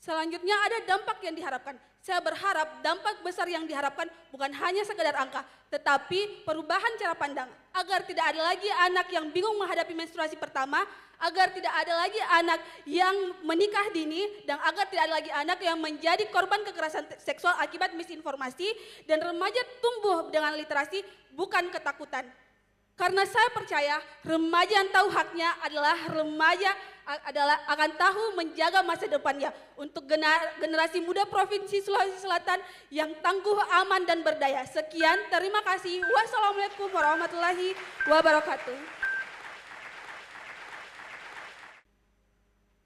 Selanjutnya ada dampak yang diharapkan. Saya berharap dampak besar yang diharapkan bukan hanya sekedar angka, tetapi perubahan cara pandang. Agar tidak ada lagi anak yang bingung menghadapi menstruasi pertama, agar tidak ada lagi anak yang menikah dini, dan agar tidak ada lagi anak yang menjadi korban kekerasan seksual akibat misinformasi, dan remaja tumbuh dengan literasi bukan ketakutan. Karena saya percaya remaja yang tahu haknya adalah remaja akan tahu menjaga masa depannya untuk generasi muda Provinsi Sulawesi Selatan yang tangguh, aman, dan berdaya. Sekian, terima kasih. Wassalamualaikum warahmatullahi wabarakatuh.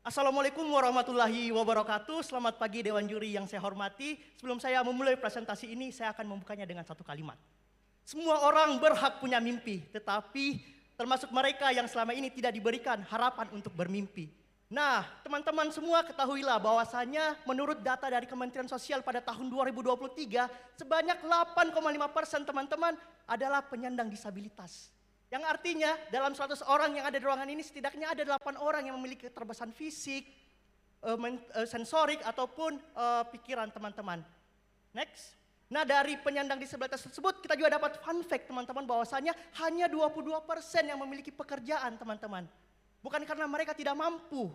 Assalamualaikum warahmatullahi wabarakatuh. Selamat pagi Dewan Juri yang saya hormati. Sebelum saya memulai presentasi ini, saya akan membukanya dengan satu kalimat. Semua orang berhak punya mimpi, tetapi termasuk mereka yang selama ini tidak diberikan harapan untuk bermimpi. Nah, teman-teman semua ketahuilah bahwasanya menurut data dari Kementerian Sosial pada tahun 2023, sebanyak 8,5% teman-teman adalah penyandang disabilitas. Yang artinya dalam 100 orang yang ada di ruangan ini setidaknya ada 8 orang yang memiliki keterbatasan fisik, sensorik ataupun pikiran teman-teman. Next. Nah, dari penyandang disabilitas tersebut kita juga dapat fun fact teman-teman bahwasanya hanya 22% yang memiliki pekerjaan teman-teman. Bukan karena mereka tidak mampu,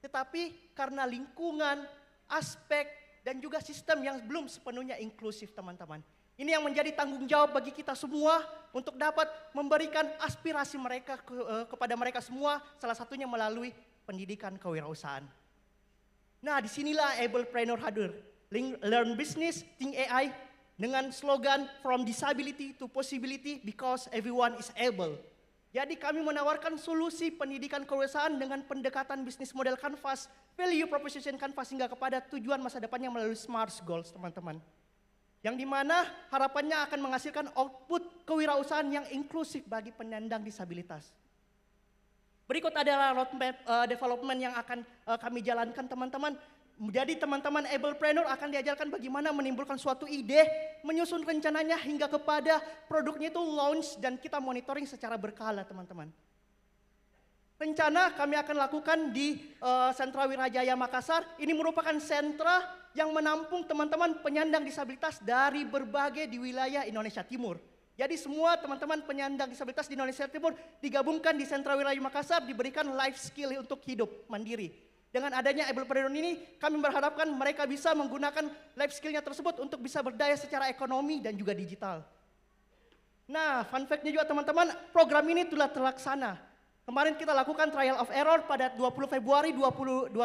tetapi karena lingkungan, aspek, dan juga sistem yang belum sepenuhnya inklusif teman-teman. Ini yang menjadi tanggung jawab bagi kita semua untuk dapat memberikan aspirasi mereka kepada mereka semua, salah satunya melalui pendidikan kewirausahaan. Nah, disinilah Ablepreneur hadir. Learn Business, Think AI, dengan slogan From Disability to Possibility because Everyone is Able. Jadi kami menawarkan solusi pendidikan kewirausahaan dengan pendekatan bisnis model Canvas, value proposition Canvas hingga kepada tujuan masa depannya melalui SMART Goals teman-teman. Yang dimana harapannya akan menghasilkan output kewirausahaan yang inklusif bagi penyandang disabilitas. Berikut adalah roadmap development yang akan kami jalankan teman-teman. Jadi teman-teman Ablepreneur akan diajarkan bagaimana menimbulkan suatu ide, menyusun rencananya hingga kepada produknya itu launch dan kita monitoring secara berkala teman-teman. Rencana kami akan lakukan di Sentra Wirajaya Makassar. Ini merupakan sentra yang menampung teman-teman penyandang disabilitas dari berbagai di wilayah Indonesia Timur. Jadi semua teman-teman penyandang disabilitas di Indonesia Timur digabungkan di Sentra Wirajaya Makassar, diberikan life skill untuk hidup mandiri. Dengan adanya Ablepreneur ini, kami berharapkan mereka bisa menggunakan life skill-nya tersebut untuk bisa berdaya secara ekonomi dan juga digital. Nah, fun fact-nya juga teman-teman, program ini telah terlaksana. Kemarin kita lakukan trial of error pada 20 Februari 2025,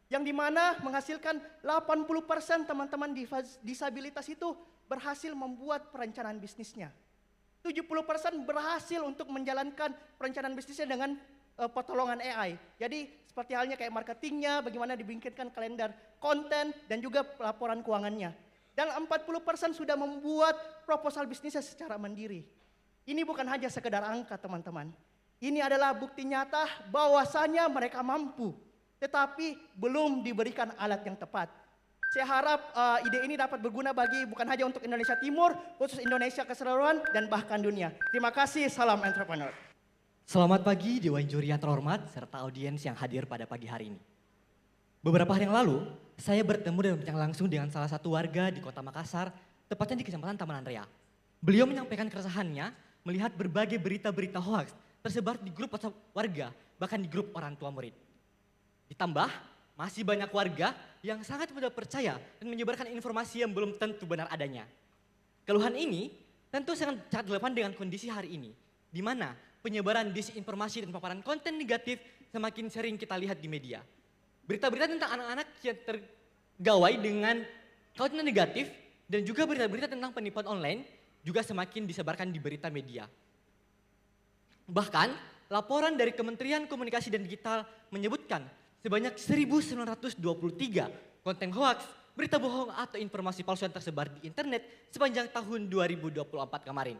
yang dimana menghasilkan 80% teman-teman disabilitas itu berhasil membuat perencanaan bisnisnya. 70% berhasil untuk menjalankan perencanaan bisnisnya dengan pertolongan AI. Jadi seperti halnya kayak marketingnya, bagaimana dibikinkan kalender konten dan juga laporan keuangannya. Dan 40% sudah membuat proposal bisnisnya secara mandiri. Ini bukan hanya sekedar angka teman-teman. Ini adalah bukti nyata bahwasannya mereka mampu, tetapi belum diberikan alat yang tepat. Saya harap ide ini dapat berguna bagi bukan hanya untuk Indonesia Timur, khusus Indonesia keseluruhan dan bahkan dunia. Terima kasih, salam entrepreneur. Selamat pagi Dewan Juri yang terhormat serta audiens yang hadir pada pagi hari ini. Beberapa hari yang lalu, saya bertemu dan berbincang langsung dengan salah satu warga di Kota Makassar, tepatnya di Kecamatan Taman Andrea. Beliau menyampaikan keresahannya melihat berbagai berita-berita hoaks tersebar di grup WhatsApp warga, bahkan di grup orang tua murid. Ditambah, masih banyak warga yang sangat mudah percaya dan menyebarkan informasi yang belum tentu benar adanya. Keluhan ini tentu sangat relevan dengan kondisi hari ini, di mana penyebaran disinformasi dan paparan konten negatif semakin sering kita lihat di media. Berita-berita tentang anak-anak yang tergawai dengan konten negatif dan juga berita-berita tentang penipuan online juga semakin disebarkan di berita media. Bahkan, laporan dari Kementerian Komunikasi dan Digital menyebutkan sebanyak 1.923 konten hoaks, berita bohong atau informasi palsu yang tersebar di internet sepanjang tahun 2024 kemarin.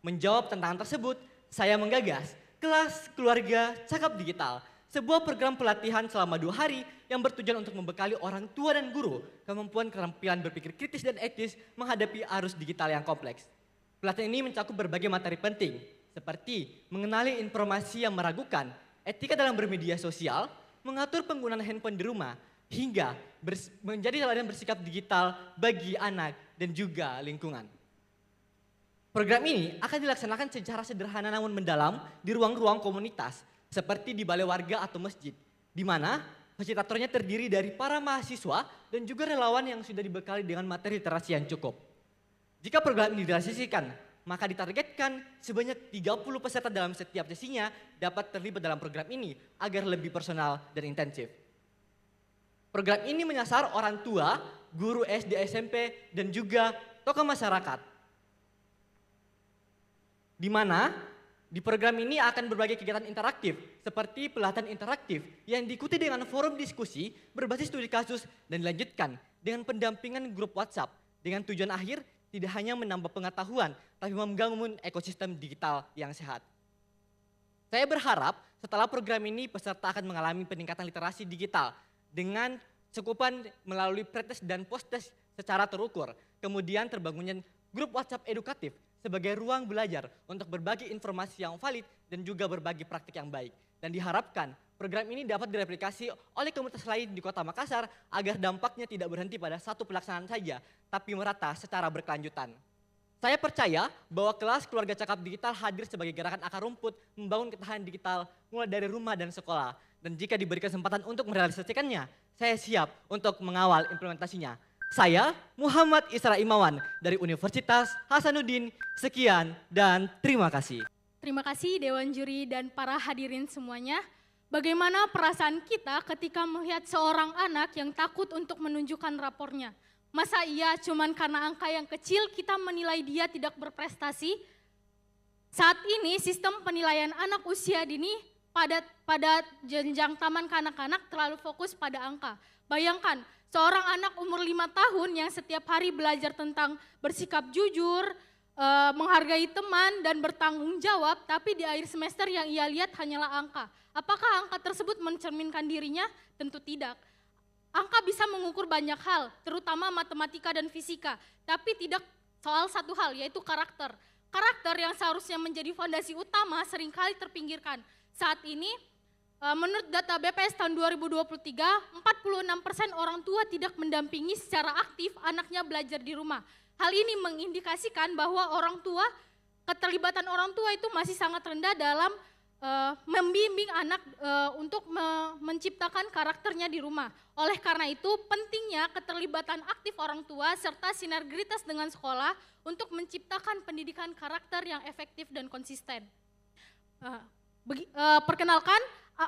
Menjawab tantangan tersebut, saya menggagas Kelas Keluarga Cakap Digital, sebuah program pelatihan selama 2 hari yang bertujuan untuk membekali orang tua dan guru kemampuan keterampilan berpikir kritis dan etis menghadapi arus digital yang kompleks. Pelatihan ini mencakup berbagai materi penting, seperti mengenali informasi yang meragukan, etika dalam bermedia sosial, mengatur penggunaan handphone di rumah, hingga menjadi teladan bersikap digital bagi anak dan juga lingkungan. Program ini akan dilaksanakan secara sederhana namun mendalam di ruang-ruang komunitas, seperti di balai warga atau masjid, di mana fasilitatornya terdiri dari para mahasiswa dan juga relawan yang sudah dibekali dengan materi literasi yang cukup. Jika program ini direalisasikan, maka ditargetkan sebanyak 30 peserta dalam setiap sesinya dapat terlibat dalam program ini agar lebih personal dan intensif. Program ini menyasar orang tua, guru SD, SMP, dan juga tokoh masyarakat. Di mana di program ini akan berbagai kegiatan interaktif seperti pelatihan interaktif yang diikuti dengan forum diskusi berbasis studi kasus dan dilanjutkan dengan pendampingan grup WhatsApp dengan tujuan akhir tidak hanya menambah pengetahuan tapi membangun ekosistem digital yang sehat. Saya berharap setelah program ini peserta akan mengalami peningkatan literasi digital dengan cakupan melalui pretest dan posttest secara terukur, kemudian terbangunnya grup WhatsApp edukatif sebagai ruang belajar untuk berbagi informasi yang valid dan juga berbagi praktik yang baik. Dan diharapkan program ini dapat direplikasi oleh komunitas lain di Kota Makassar agar dampaknya tidak berhenti pada satu pelaksanaan saja, tapi merata secara berkelanjutan. Saya percaya bahwa kelas Keluarga Cakap Digital hadir sebagai gerakan akar rumput membangun ketahanan digital mulai dari rumah dan sekolah. Dan jika diberi kesempatan untuk merealisasikannya, saya siap untuk mengawal implementasinya. Saya Muhammad Isra Imawan dari Universitas Hasanuddin. Sekian dan terima kasih. Terima kasih Dewan Juri dan para hadirin semuanya. Bagaimana perasaan kita ketika melihat seorang anak yang takut untuk menunjukkan rapornya? Masa iya cuman karena angka yang kecil kita menilai dia tidak berprestasi? Saat ini sistem penilaian anak usia dini pada jenjang taman kanak-kanak terlalu fokus pada angka. Bayangkan, seorang anak umur 5 tahun yang setiap hari belajar tentang bersikap jujur, menghargai teman dan bertanggung jawab, tapi di akhir semester yang ia lihat hanyalah angka. Apakah angka tersebut mencerminkan dirinya? Tentu tidak. Angka bisa mengukur banyak hal, terutama matematika dan fisika, tapi tidak soal satu hal, yaitu karakter. Karakter yang seharusnya menjadi fondasi utama seringkali terpinggirkan. Saat ini, menurut data BPS tahun 2023, 46% orang tua tidak mendampingi secara aktif anaknya belajar di rumah. Hal ini mengindikasikan bahwa keterlibatan orang tua itu masih sangat rendah dalam membimbing anak untuk menciptakan karakternya di rumah. Oleh karena itu pentingnya keterlibatan aktif orang tua serta sinergitas dengan sekolah untuk menciptakan pendidikan karakter yang efektif dan konsisten. Perkenalkan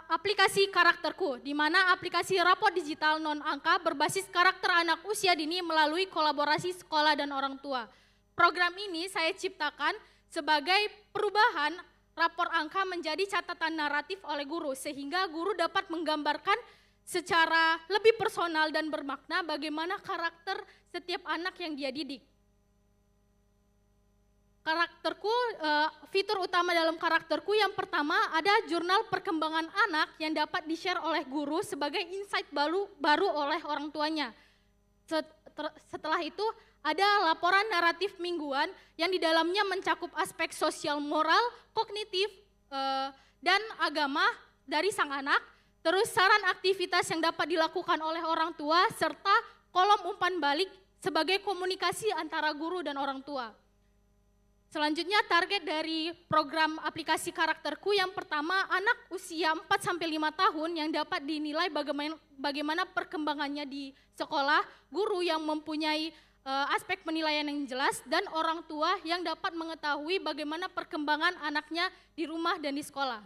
aplikasi Karakterku, di mana aplikasi rapor digital non-angka berbasis karakter anak usia dini melalui kolaborasi sekolah dan orang tua. Program ini saya ciptakan sebagai perubahan rapor angka menjadi catatan naratif oleh guru, sehingga guru dapat menggambarkan secara lebih personal dan bermakna bagaimana karakter setiap anak yang dia didik. Karakterku, fitur utama dalam Karakterku yang pertama ada jurnal perkembangan anak yang dapat di-share oleh guru sebagai insight baru oleh orang tuanya. Setelah itu ada laporan naratif mingguan yang di dalamnya mencakup aspek sosial, moral, kognitif, dan agama dari sang anak, terus saran aktivitas yang dapat dilakukan oleh orang tua, serta kolom umpan balik sebagai komunikasi antara guru dan orang tua. Selanjutnya target dari program aplikasi Karakterku yang pertama anak usia 4-5 tahun yang dapat dinilai bagaimana perkembangannya di sekolah, guru yang mempunyai aspek penilaian yang jelas, dan orang tua yang dapat mengetahui bagaimana perkembangan anaknya di rumah dan di sekolah.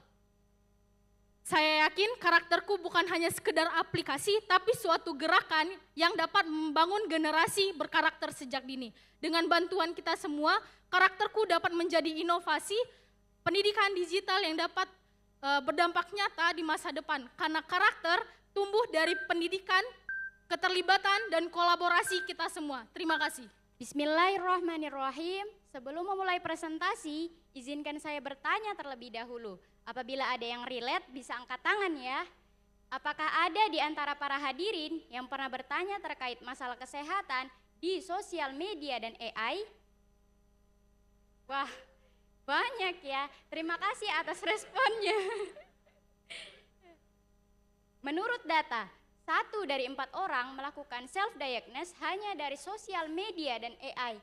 Saya yakin Karakterku bukan hanya sekedar aplikasi, tapi suatu gerakan yang dapat membangun generasi berkarakter sejak dini. Dengan bantuan kita semua, Karakterku dapat menjadi inovasi pendidikan digital yang dapat berdampak nyata di masa depan. Karena karakter tumbuh dari pendidikan, keterlibatan, dan kolaborasi kita semua. Terima kasih. Bismillahirrahmanirrahim. Sebelum memulai presentasi, izinkan saya bertanya terlebih dahulu. Apabila ada yang relate, bisa angkat tangan ya. Apakah ada di antara para hadirin yang pernah bertanya terkait masalah kesehatan di sosial media dan AI? Wah, banyak ya. Terima kasih atas responnya. Menurut data, 1 dari 4 orang melakukan self-diagnose hanya dari sosial media dan AI,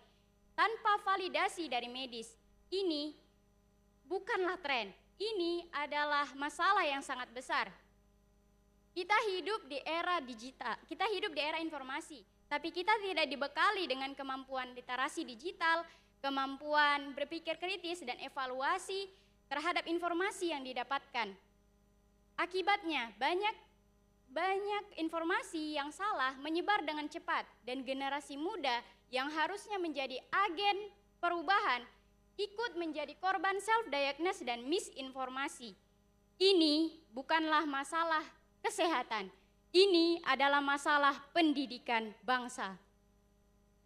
tanpa validasi dari medis. Ini bukanlah tren, ini adalah masalah yang sangat besar. Kita hidup di era digital, kita hidup di era informasi, tapi kita tidak dibekali dengan kemampuan literasi digital, kemampuan berpikir kritis dan evaluasi terhadap informasi yang didapatkan. Akibatnya banyak informasi yang salah menyebar dengan cepat, dan generasi muda yang harusnya menjadi agen perubahan ikut menjadi korban self-diagnose dan misinformasi. Ini bukanlah masalah kesehatan, ini adalah masalah pendidikan bangsa.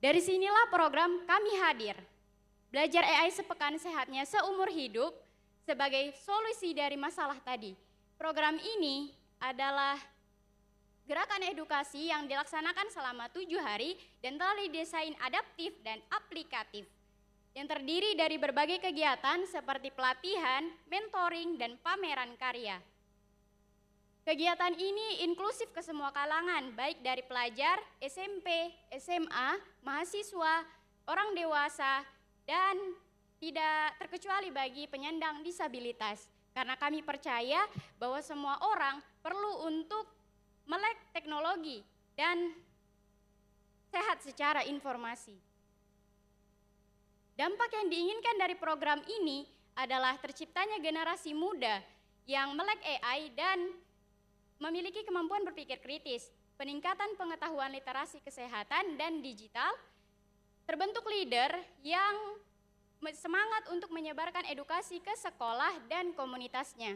Dari sinilah program kami hadir. Belajar AI sepekan sehatnya seumur hidup sebagai solusi dari masalah tadi. Program ini adalah gerakan edukasi yang dilaksanakan selama 7 hari dan telah didesain adaptif dan aplikatif, yang terdiri dari berbagai kegiatan seperti pelatihan, mentoring, dan pameran karya. Kegiatan ini inklusif ke semua kalangan, baik dari pelajar, SMP, SMA, mahasiswa, orang dewasa, dan tidak terkecuali bagi penyandang disabilitas. Karena kami percaya bahwa semua orang perlu untuk melek teknologi dan sehat secara informasi. Dampak yang diinginkan dari program ini adalah terciptanya generasi muda yang melek AI dan memiliki kemampuan berpikir kritis, peningkatan pengetahuan literasi kesehatan dan digital, terbentuk leader yang semangat untuk menyebarkan edukasi ke sekolah dan komunitasnya.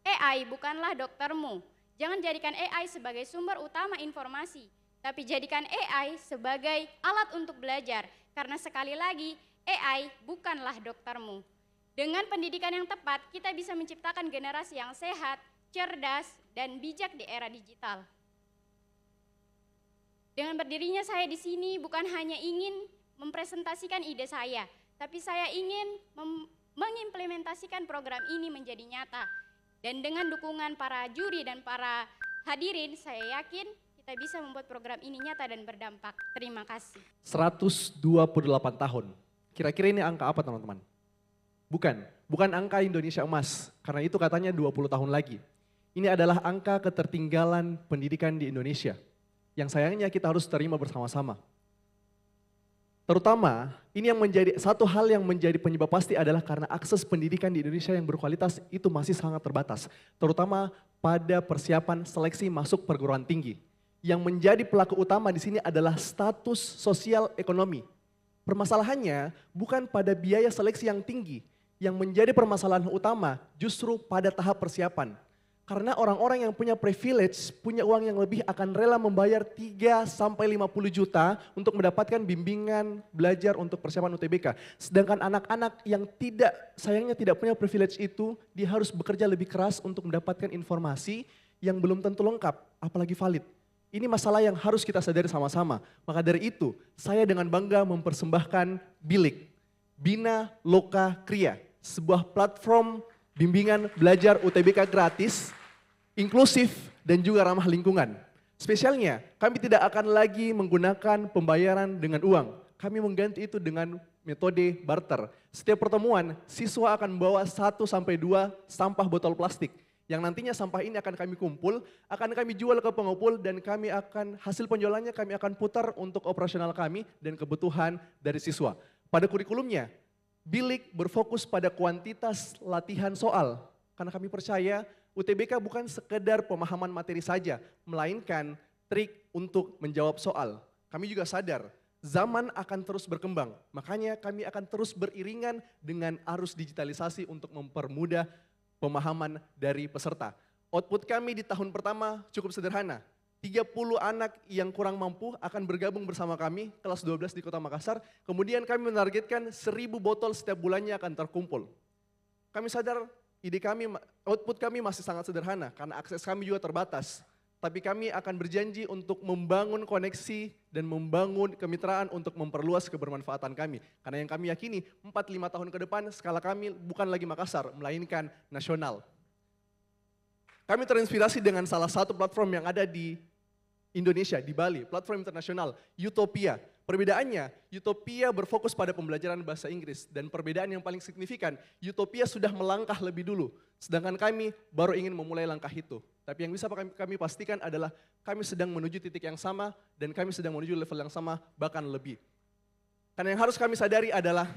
AI bukanlah doktermu, jangan jadikan AI sebagai sumber utama informasi, tapi jadikan AI sebagai alat untuk belajar. Karena sekali lagi, AI bukanlah doktermu. Dengan pendidikan yang tepat, kita bisa menciptakan generasi yang sehat, cerdas, dan bijak di era digital. Dengan berdirinya saya di sini bukan hanya ingin mempresentasikan ide saya, tapi saya ingin mengimplementasikan program ini menjadi nyata. Dan dengan dukungan para juri dan para hadirin, saya yakin kita bisa membuat program ini nyata dan berdampak. Terima kasih. 128 tahun. Kira-kira ini angka apa teman-teman? Bukan. bukan angka Indonesia emas, karena itu katanya 20 tahun lagi. Ini adalah angka ketertinggalan pendidikan di Indonesia, yang sayangnya kita harus terima bersama-sama. Terutama, ini yang menjadi satu hal yang menjadi penyebab pasti adalah karena akses pendidikan di Indonesia yang berkualitas itu masih sangat terbatas. Terutama pada persiapan seleksi masuk perguruan tinggi. Yang menjadi pelaku utama di sini adalah status sosial ekonomi. Permasalahannya bukan pada biaya seleksi yang tinggi. Yang menjadi permasalahan utama justru pada tahap persiapan. Karena orang-orang yang punya privilege, punya uang yang lebih akan rela membayar 3 sampai 50 juta untuk mendapatkan bimbingan belajar untuk persiapan UTBK. Sedangkan anak-anak yang sayangnya tidak punya privilege itu, dia harus bekerja lebih keras untuk mendapatkan informasi yang belum tentu lengkap, apalagi valid. Ini masalah yang harus kita sadari sama-sama. Maka dari itu, saya dengan bangga mempersembahkan Bilik, Bina Loka Kriya, sebuah platform bimbingan belajar UTBK gratis, inklusif, dan juga ramah lingkungan. Spesialnya, kami tidak akan lagi menggunakan pembayaran dengan uang. Kami mengganti itu dengan metode barter. Setiap pertemuan, siswa akan membawa 1 sampai 2 sampah botol plastik. Yang nantinya sampah ini akan kami kumpul, akan kami jual ke pengepul, dan hasil penjualannya kami akan putar untuk operasional kami dan kebutuhan dari siswa. Pada kurikulumnya, Bilik berfokus pada kuantitas latihan soal, karena kami percaya UTBK bukan sekedar pemahaman materi saja, melainkan trik untuk menjawab soal. Kami juga sadar, zaman akan terus berkembang, makanya kami akan terus beriringan dengan arus digitalisasi untuk mempermudah pemahaman dari peserta. Output kami di tahun pertama cukup sederhana. 30 anak yang kurang mampu akan bergabung bersama kami, kelas 12 di Kota Makassar. Kemudian kami menargetkan 1000 botol setiap bulannya akan terkumpul. Kami sadar output kami masih sangat sederhana karena akses kami juga terbatas. Tapi kami akan berjanji untuk membangun koneksi dan membangun kemitraan untuk memperluas kebermanfaatan kami. Karena yang kami yakini 4-5 tahun ke depan skala kami bukan lagi Makassar, melainkan nasional. Kami terinspirasi dengan salah satu platform yang ada di Indonesia, di Bali, platform internasional, Utopia. Perbedaannya, Utopia berfokus pada pembelajaran bahasa Inggris, dan perbedaan yang paling signifikan, Utopia sudah melangkah lebih dulu, sedangkan kami baru ingin memulai langkah itu. Tapi yang bisa kami pastikan adalah kami sedang menuju titik yang sama, dan kami sedang menuju level yang sama, bahkan lebih. Karena yang harus kami sadari adalah,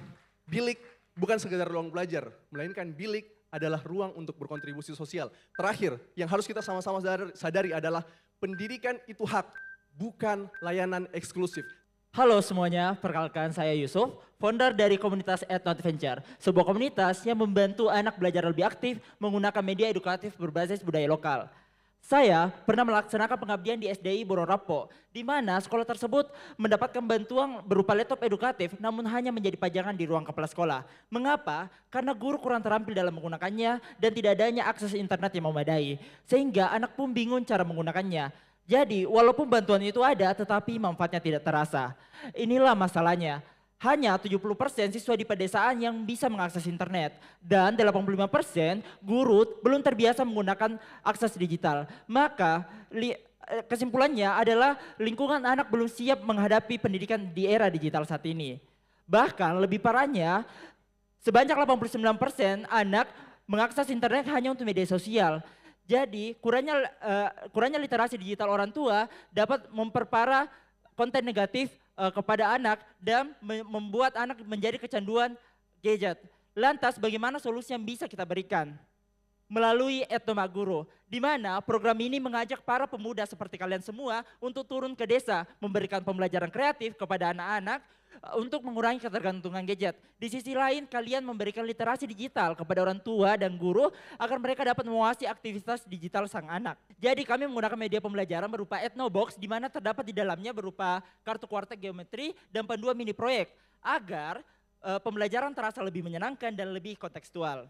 Bilik bukan sekedar ruang belajar, melainkan Bilik adalah ruang untuk berkontribusi sosial. Terakhir, yang harus kita sama-sama sadari adalah pendidikan itu hak, bukan layanan eksklusif. Halo semuanya, perkenalkan saya Yusuf, founder dari komunitas @NotVenture, sebuah komunitas yang membantu anak belajar lebih aktif menggunakan media edukatif berbasis budaya lokal. Saya pernah melaksanakan pengabdian di SDI Bororapo, di mana sekolah tersebut mendapatkan bantuan berupa laptop edukatif namun hanya menjadi pajangan di ruang kepala sekolah. Mengapa? Karena guru kurang terampil dalam menggunakannya dan tidak adanya akses internet yang memadai. Sehingga anak pun bingung cara menggunakannya. Jadi walaupun bantuan itu ada tetapi manfaatnya tidak terasa. Inilah masalahnya. Hanya 70% siswa di pedesaan yang bisa mengakses internet dan 85% guru belum terbiasa menggunakan akses digital. Maka kesimpulannya adalah lingkungan anak belum siap menghadapi pendidikan di era digital saat ini. Bahkan lebih parahnya, sebanyak 89% anak mengakses internet hanya untuk media sosial. Jadi kurangnya literasi digital orang tua dapat memperparah konten negatif kepada anak dan membuat anak menjadi kecanduan gadget. Lantas bagaimana solusi yang bisa kita berikan? Melalui Etnomaguru, di mana program ini mengajak para pemuda seperti kalian semua untuk turun ke desa, memberikan pembelajaran kreatif kepada anak-anak untuk mengurangi ketergantungan gadget. Di sisi lain kalian memberikan literasi digital kepada orang tua dan guru agar mereka dapat menguasai aktivitas digital sang anak. Jadi kami menggunakan media pembelajaran berupa Etnobox di mana terdapat di dalamnya berupa kartu kuartek geometri dan panduan mini proyek agar pembelajaran terasa lebih menyenangkan dan lebih kontekstual.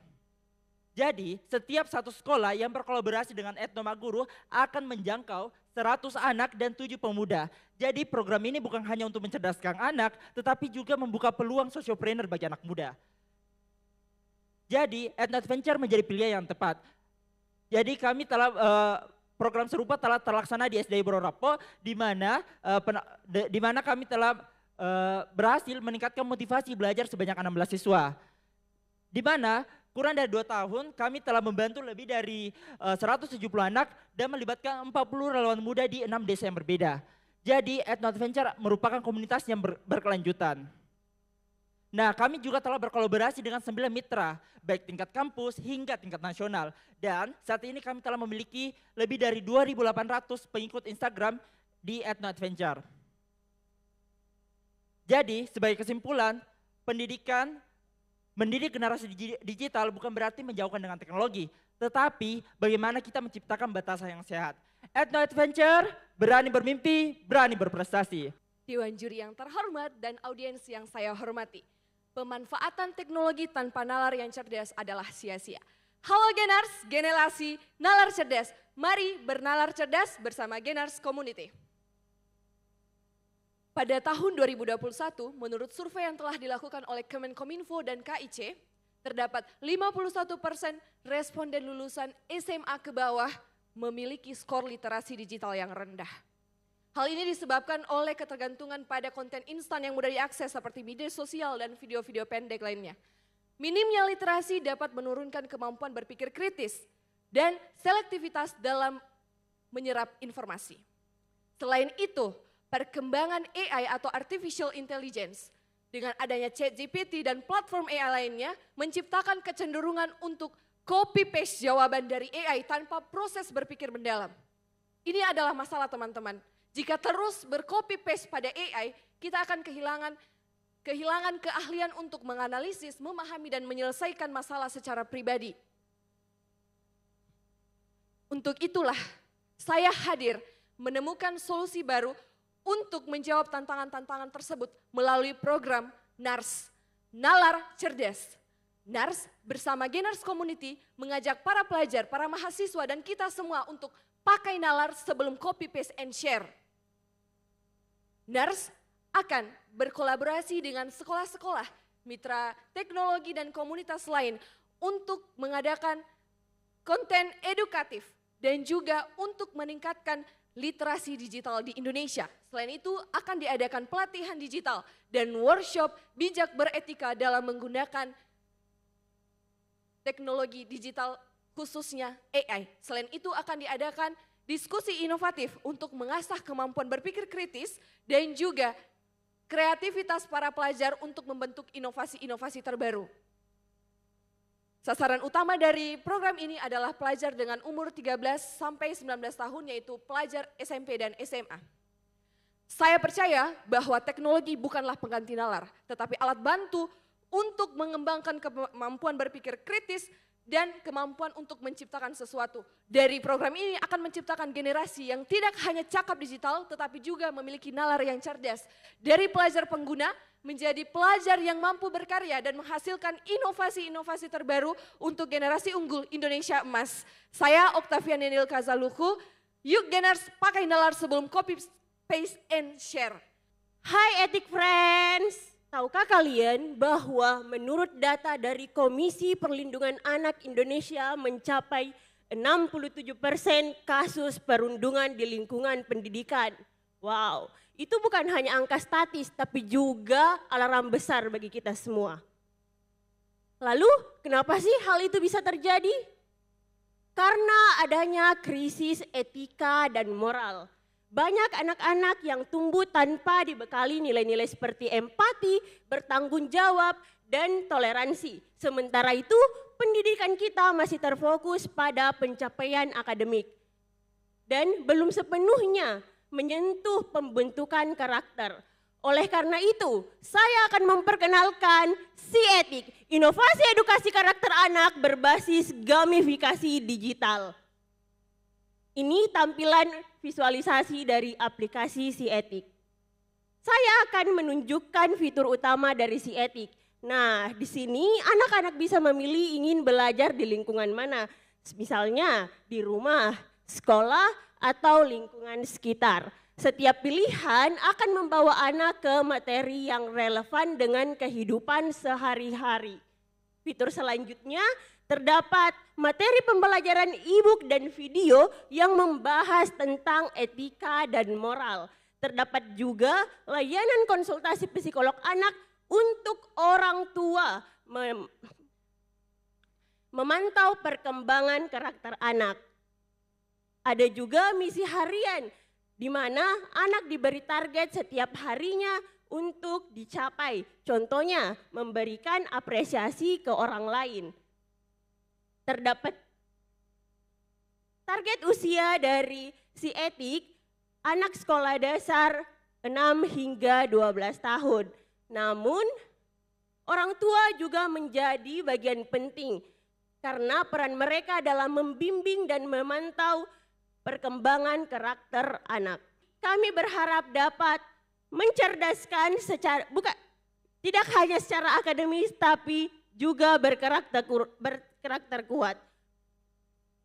Jadi setiap satu sekolah yang berkolaborasi dengan Etnomaguru akan menjangkau 100 anak dan 7 pemuda. Jadi program ini bukan hanya untuk mencerdaskan anak, tetapi juga membuka peluang sociopreneur bagi anak muda. Jadi @NotVenture menjadi pilihan yang tepat. Jadi kami telah program serupa telah terlaksana di SDI Bororapo, di mana kami telah berhasil meningkatkan motivasi belajar sebanyak 16 siswa. Di mana kurang dari 2 tahun kami telah membantu lebih dari 170 anak dan melibatkan 40 relawan muda di 6 desa yang berbeda. Jadi Ethno Adventure merupakan komunitas yang berkelanjutan. Nah, kami juga telah berkolaborasi dengan 9 mitra, baik tingkat kampus hingga tingkat nasional. Dan saat ini kami telah memiliki lebih dari 2.800 pengikut Instagram di Ethno Adventure. Jadi, sebagai kesimpulan, mendidik generasi digital bukan berarti menjauhkan dengan teknologi, tetapi bagaimana kita menciptakan batasan yang sehat. Ethno Adventure, berani bermimpi, berani berprestasi. Dewan juri yang terhormat dan audiens yang saya hormati. Pemanfaatan teknologi tanpa nalar yang cerdas adalah sia-sia. Halo Genars, generasi nalar cerdas. Mari bernalar cerdas bersama Genars Community. Pada tahun 2021, menurut survei yang telah dilakukan oleh Kemenkominfo dan KIC, terdapat 51% responden lulusan SMA ke bawah memiliki skor literasi digital yang rendah. Hal ini disebabkan oleh ketergantungan pada konten instan yang mudah diakses seperti media sosial dan video-video pendek lainnya. Minimnya literasi dapat menurunkan kemampuan berpikir kritis dan selektivitas dalam menyerap informasi. Selain itu, perkembangan AI atau Artificial Intelligence dengan adanya ChatGPT dan platform AI lainnya menciptakan kecenderungan untuk copy-paste jawaban dari AI tanpa proses berpikir mendalam. Ini adalah masalah teman-teman. Jika terus bercopy paste pada AI, kita akan kehilangan keahlian untuk menganalisis, memahami dan menyelesaikan masalah secara pribadi. Untuk itulah saya hadir menemukan solusi baru untuk menjawab tantangan-tantangan tersebut melalui program NARS, Nalar Cerdas. NARS bersama Genars Community mengajak para pelajar, para mahasiswa dan kita semua untuk pakai nalar sebelum copy paste and share. NARS akan berkolaborasi dengan sekolah-sekolah, mitra teknologi dan komunitas lain untuk mengadakan konten edukatif dan juga untuk meningkatkan literasi digital di Indonesia. Selain itu akan diadakan pelatihan digital dan workshop bijak beretika dalam menggunakan teknologi digital khususnya AI. Selain itu akan diadakan diskusi inovatif untuk mengasah kemampuan berpikir kritis dan juga kreativitas para pelajar untuk membentuk inovasi-inovasi terbaru. Sasaran utama dari program ini adalah pelajar dengan umur 13 sampai 19 tahun yaitu pelajar SMP dan SMA. Saya percaya bahwa teknologi bukanlah pengganti nalar, tetapi alat bantu untuk mengembangkan kemampuan berpikir kritis dan kemampuan untuk menciptakan sesuatu. Dari program ini akan menciptakan generasi yang tidak hanya cakap digital tetapi juga memiliki nalar yang cerdas. Dari pelajar pengguna menjadi pelajar yang mampu berkarya dan menghasilkan inovasi-inovasi terbaru untuk generasi unggul Indonesia emas. Saya Octavian Nenil Kazaluku, yuk Genars pakai nalar sebelum copy, paste, and share. Hai Etik Friends! Tahukah kalian bahwa menurut data dari Komisi Perlindungan Anak Indonesia mencapai 67% kasus perundungan di lingkungan pendidikan. Wow, itu bukan hanya angka statis tapi juga alarm besar bagi kita semua. Lalu kenapa sih hal itu bisa terjadi? Karena adanya krisis etika dan moral. Banyak anak-anak yang tumbuh tanpa dibekali nilai-nilai seperti empati, bertanggung jawab, dan toleransi. Sementara itu, pendidikan kita masih terfokus pada pencapaian akademik. Dan belum sepenuhnya menyentuh pembentukan karakter. Oleh karena itu, saya akan memperkenalkan SIETIK, Inovasi Edukasi Karakter Anak berbasis gamifikasi digital. Ini tampilan visualisasi dari aplikasi SIETIK. Saya akan menunjukkan fitur utama dari SIETIK. Nah, di sini anak-anak bisa memilih ingin belajar di lingkungan mana. Misalnya di rumah, sekolah, atau lingkungan sekitar. Setiap pilihan akan membawa anak ke materi yang relevan dengan kehidupan sehari-hari. Fitur selanjutnya terdapat materi pembelajaran e-book dan video yang membahas tentang etika dan moral. Terdapat juga layanan konsultasi psikolog anak untuk orang tua. memantau perkembangan karakter anak. Ada juga misi harian, di mana anak diberi target setiap harinya untuk dicapai. Contohnya, memberikan apresiasi ke orang lain. Terdapat target usia dari si etik, anak sekolah dasar 6 hingga 12 tahun. Namun, orang tua juga menjadi bagian penting karena peran mereka dalam membimbing dan memantau perkembangan karakter anak. Kami berharap dapat mencerdaskan tidak hanya secara akademis tapi juga berkarakter kuat.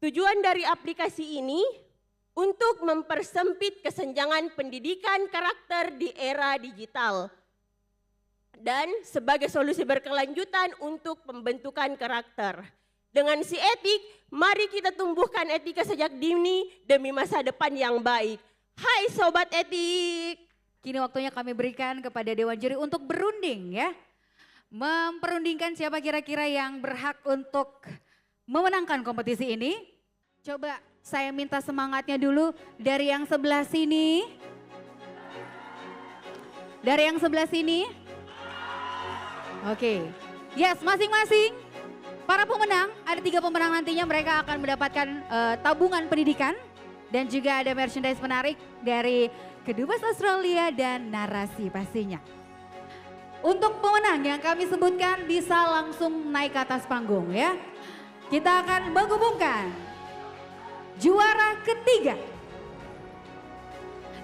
Tujuan dari aplikasi ini untuk mempersempit kesenjangan pendidikan karakter di era digital dan sebagai solusi berkelanjutan untuk pembentukan karakter. Dengan si etik, mari kita tumbuhkan etika sejak dini demi masa depan yang baik. Hai Sobat Etik. Kini waktunya kami berikan kepada Dewan Juri untuk berunding ya. Memperundingkan siapa kira-kira yang berhak untuk memenangkan kompetisi ini. Coba saya minta semangatnya dulu dari yang sebelah sini. Dari yang sebelah sini. Oke. Yes, masing-masing. Para pemenang, ada 3 pemenang nantinya mereka akan mendapatkan tabungan pendidikan dan juga ada merchandise menarik dari Kedubes Australia dan narasi pastinya. Untuk pemenang yang kami sebutkan bisa langsung naik ke atas panggung ya. Kita akan menghubungkan juara ketiga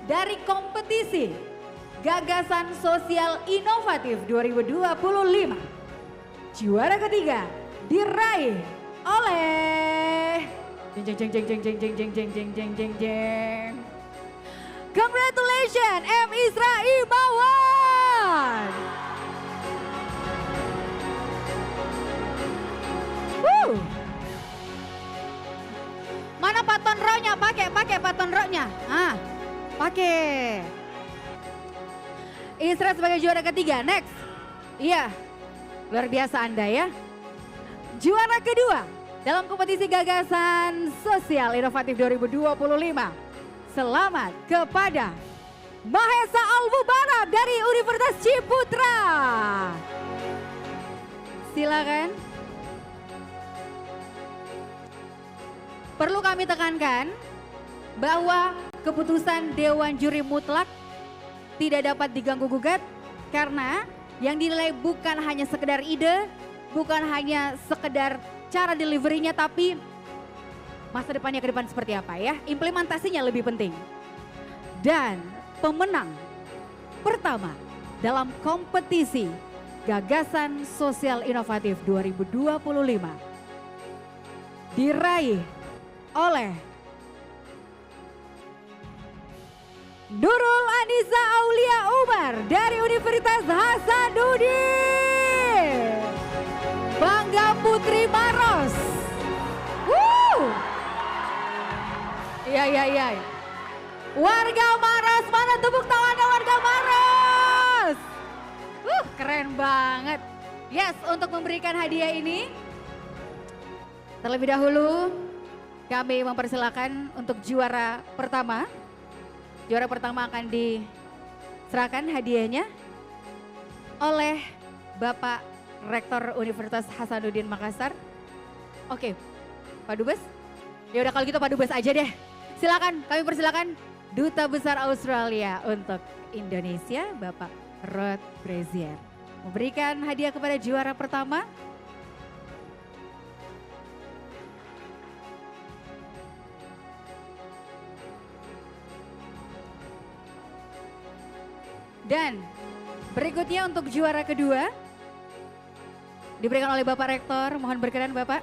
dari kompetisi Gagasan Sosial Inovatif 2025. Juara ketiga diraih oleh Congratulations M. Isra Imawan. Mana paton rohnya? Pakai paton rohnya. Pakai. Isra sebagai juara ketiga. Next. Iya. Luar biasa Anda ya. Juara kedua dalam kompetisi Gagasan Sosial Inovatif 2025. Selamat kepada Mahesa Al-Mubarak dari Universitas Ciputra. Silakan. Perlu kami tekankan bahwa keputusan Dewan Juri mutlak tidak dapat diganggu-gugat karena yang dinilai bukan hanya sekedar ide, bukan hanya sekedar cara deliverynya, tapi masa depannya ke depan seperti apa ya. Implementasinya lebih penting. Dan pemenang pertama dalam kompetisi Gagasan Sosial Inovatif 2025 diraih oleh Nurul Anissa Aulia Umar dari Universitas Hasanuddin. Bangga Putri Maros. Iya. Warga Maros, mana tepuk tangannya warga Maros. Keren banget. Yes, untuk memberikan hadiah ini, terlebih dahulu kami mempersilakan untuk juara pertama. Juara pertama akan diserahkan hadiahnya oleh Bapak Rektor Universitas Hasanuddin Makassar. Oke, Pak Dubes. Ya udah kalau gitu Pak Dubes aja deh. Silakan, kami persilakan Duta Besar Australia untuk Indonesia, Bapak Rod Brazier, memberikan hadiah kepada juara pertama. Dan berikutnya untuk juara kedua diberikan oleh Bapak Rektor. Mohon berkenan Bapak.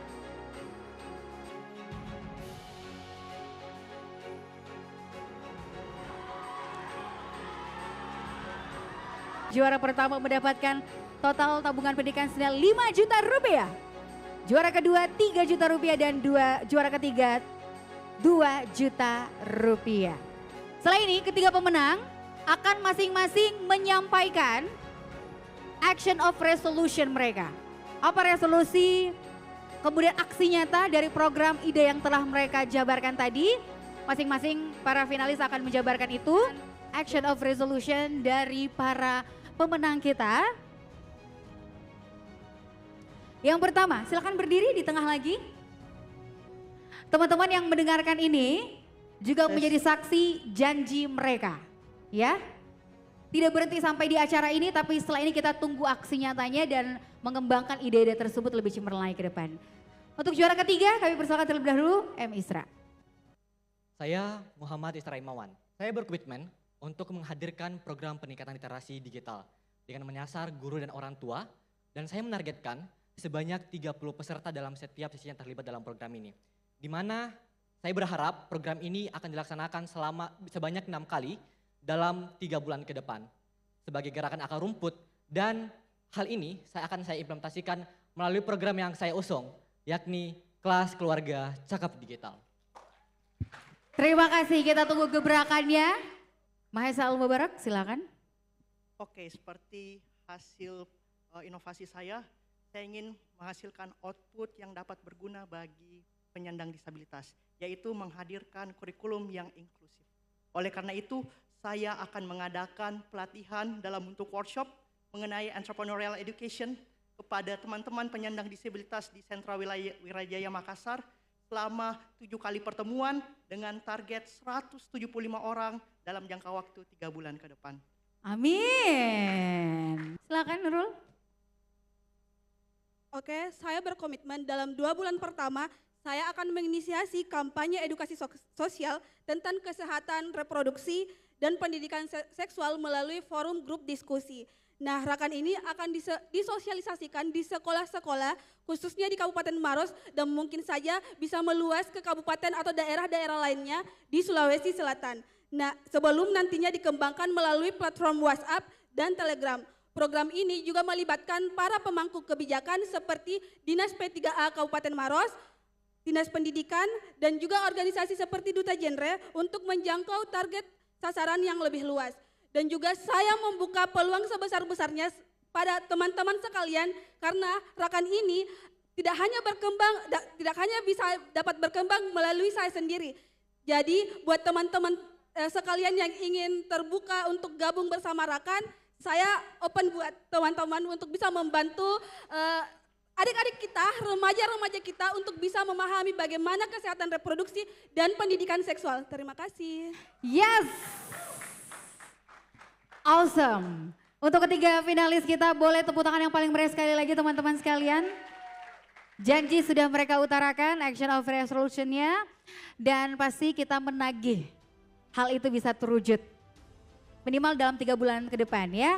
Juara pertama mendapatkan total tabungan pendidikan senilai 5 juta rupiah. Juara kedua 3 juta rupiah dan juara ketiga 2 juta rupiah. Setelah ini ketiga pemenang akan masing-masing menyampaikan action of resolution mereka. Apa resolusi kemudian aksi nyata dari program ide yang telah mereka jabarkan tadi. Masing-masing para finalis akan menjabarkan itu. Action of resolution dari para pemenang kita. Yang pertama, silakan berdiri di tengah lagi. Teman-teman yang mendengarkan ini juga menjadi saksi janji mereka, ya. Tidak berhenti sampai di acara ini, tapi setelah ini kita tunggu aksi nyatanya dan mengembangkan ide-ide tersebut lebih cemerlang ke depan. Untuk juara ketiga, kami persilakan terlebih dahulu M. Isra. Saya Muhammad Isra Imawan. Saya berkomitmen untuk menghadirkan program peningkatan literasi digital dengan menyasar guru dan orang tua, dan saya menargetkan sebanyak 30 peserta dalam setiap sesi yang terlibat dalam program ini. Di mana saya berharap program ini akan dilaksanakan sebanyak 6 kali dalam 3 bulan ke depan sebagai gerakan akar rumput, dan hal ini saya implementasikan melalui program yang saya usung, yakni Kelas Keluarga Cakap Digital. Terima kasih, kita tunggu gebrakannya. Mahesa Al-Mubarak, silakan. Oke, seperti hasil inovasi saya ingin menghasilkan output yang dapat berguna bagi penyandang disabilitas, yaitu menghadirkan kurikulum yang inklusif. Oleh karena itu, saya akan mengadakan pelatihan dalam bentuk workshop mengenai entrepreneurial education kepada teman-teman penyandang disabilitas di Sentra Wirajaya Makassar selama 7 kali pertemuan dengan target 175 orang dalam jangka waktu 3 bulan ke depan. Amin. Silakan Nurul. Oke, saya berkomitmen dalam 2 bulan pertama saya akan menginisiasi kampanye edukasi sosial tentang kesehatan reproduksi dan pendidikan seksual melalui forum grup diskusi. Nah, rakan ini akan disosialisasikan di sekolah-sekolah, khususnya di Kabupaten Maros, dan mungkin saja bisa meluas ke kabupaten atau daerah-daerah lainnya di Sulawesi Selatan. Nah, sebelum nantinya dikembangkan melalui platform WhatsApp dan Telegram. Program ini juga melibatkan para pemangku kebijakan seperti Dinas P3A Kabupaten Maros, Dinas Pendidikan, dan juga organisasi seperti Duta Genre untuk menjangkau target sasaran yang lebih luas. Dan juga saya membuka peluang sebesar-besarnya pada teman-teman sekalian karena rakan ini tidak hanya bisa dapat berkembang melalui saya sendiri. Jadi buat teman-teman sekalian yang ingin terbuka untuk gabung bersama rakan, saya open buat teman-teman untuk bisa membantu adik-adik kita, remaja-remaja kita untuk bisa memahami bagaimana kesehatan reproduksi dan pendidikan seksual. Terima kasih. Yes. Awesome. Untuk ketiga finalis kita boleh tepuk tangan yang paling meriah sekali lagi teman-teman sekalian. Janji sudah mereka utarakan, action of resolution-nya. Dan pasti kita menagih hal itu bisa terwujud. Minimal dalam 3 bulan ke depan ya.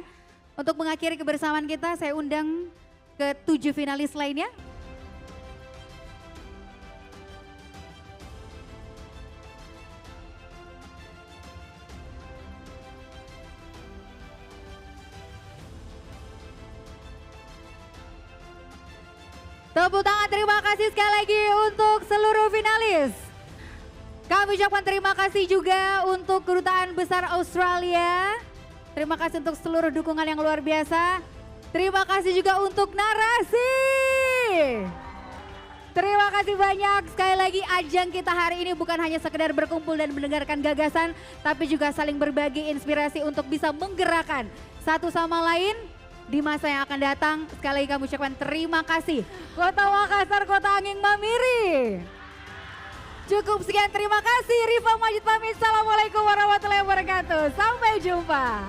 Untuk mengakhiri kebersamaan kita saya undang ke 7 finalis lainnya. Tepuk tangan terima kasih sekali lagi untuk seluruh finalis. Kami ucapkan terima kasih juga untuk Kedutaan Besar Australia. Terima kasih untuk seluruh dukungan yang luar biasa. Terima kasih juga untuk narasi. Terima kasih banyak. Sekali lagi ajang kita hari ini bukan hanya sekedar berkumpul dan mendengarkan gagasan, tapi juga saling berbagi inspirasi untuk bisa menggerakkan satu sama lain. Di masa yang akan datang, sekali lagi kami ucapkan terima kasih. Kota Makassar, Kota Angin Mamiri. Cukup sekian, terima kasih. Rifa Majid pamit. Assalamualaikum warahmatullahi wabarakatuh. Sampai jumpa.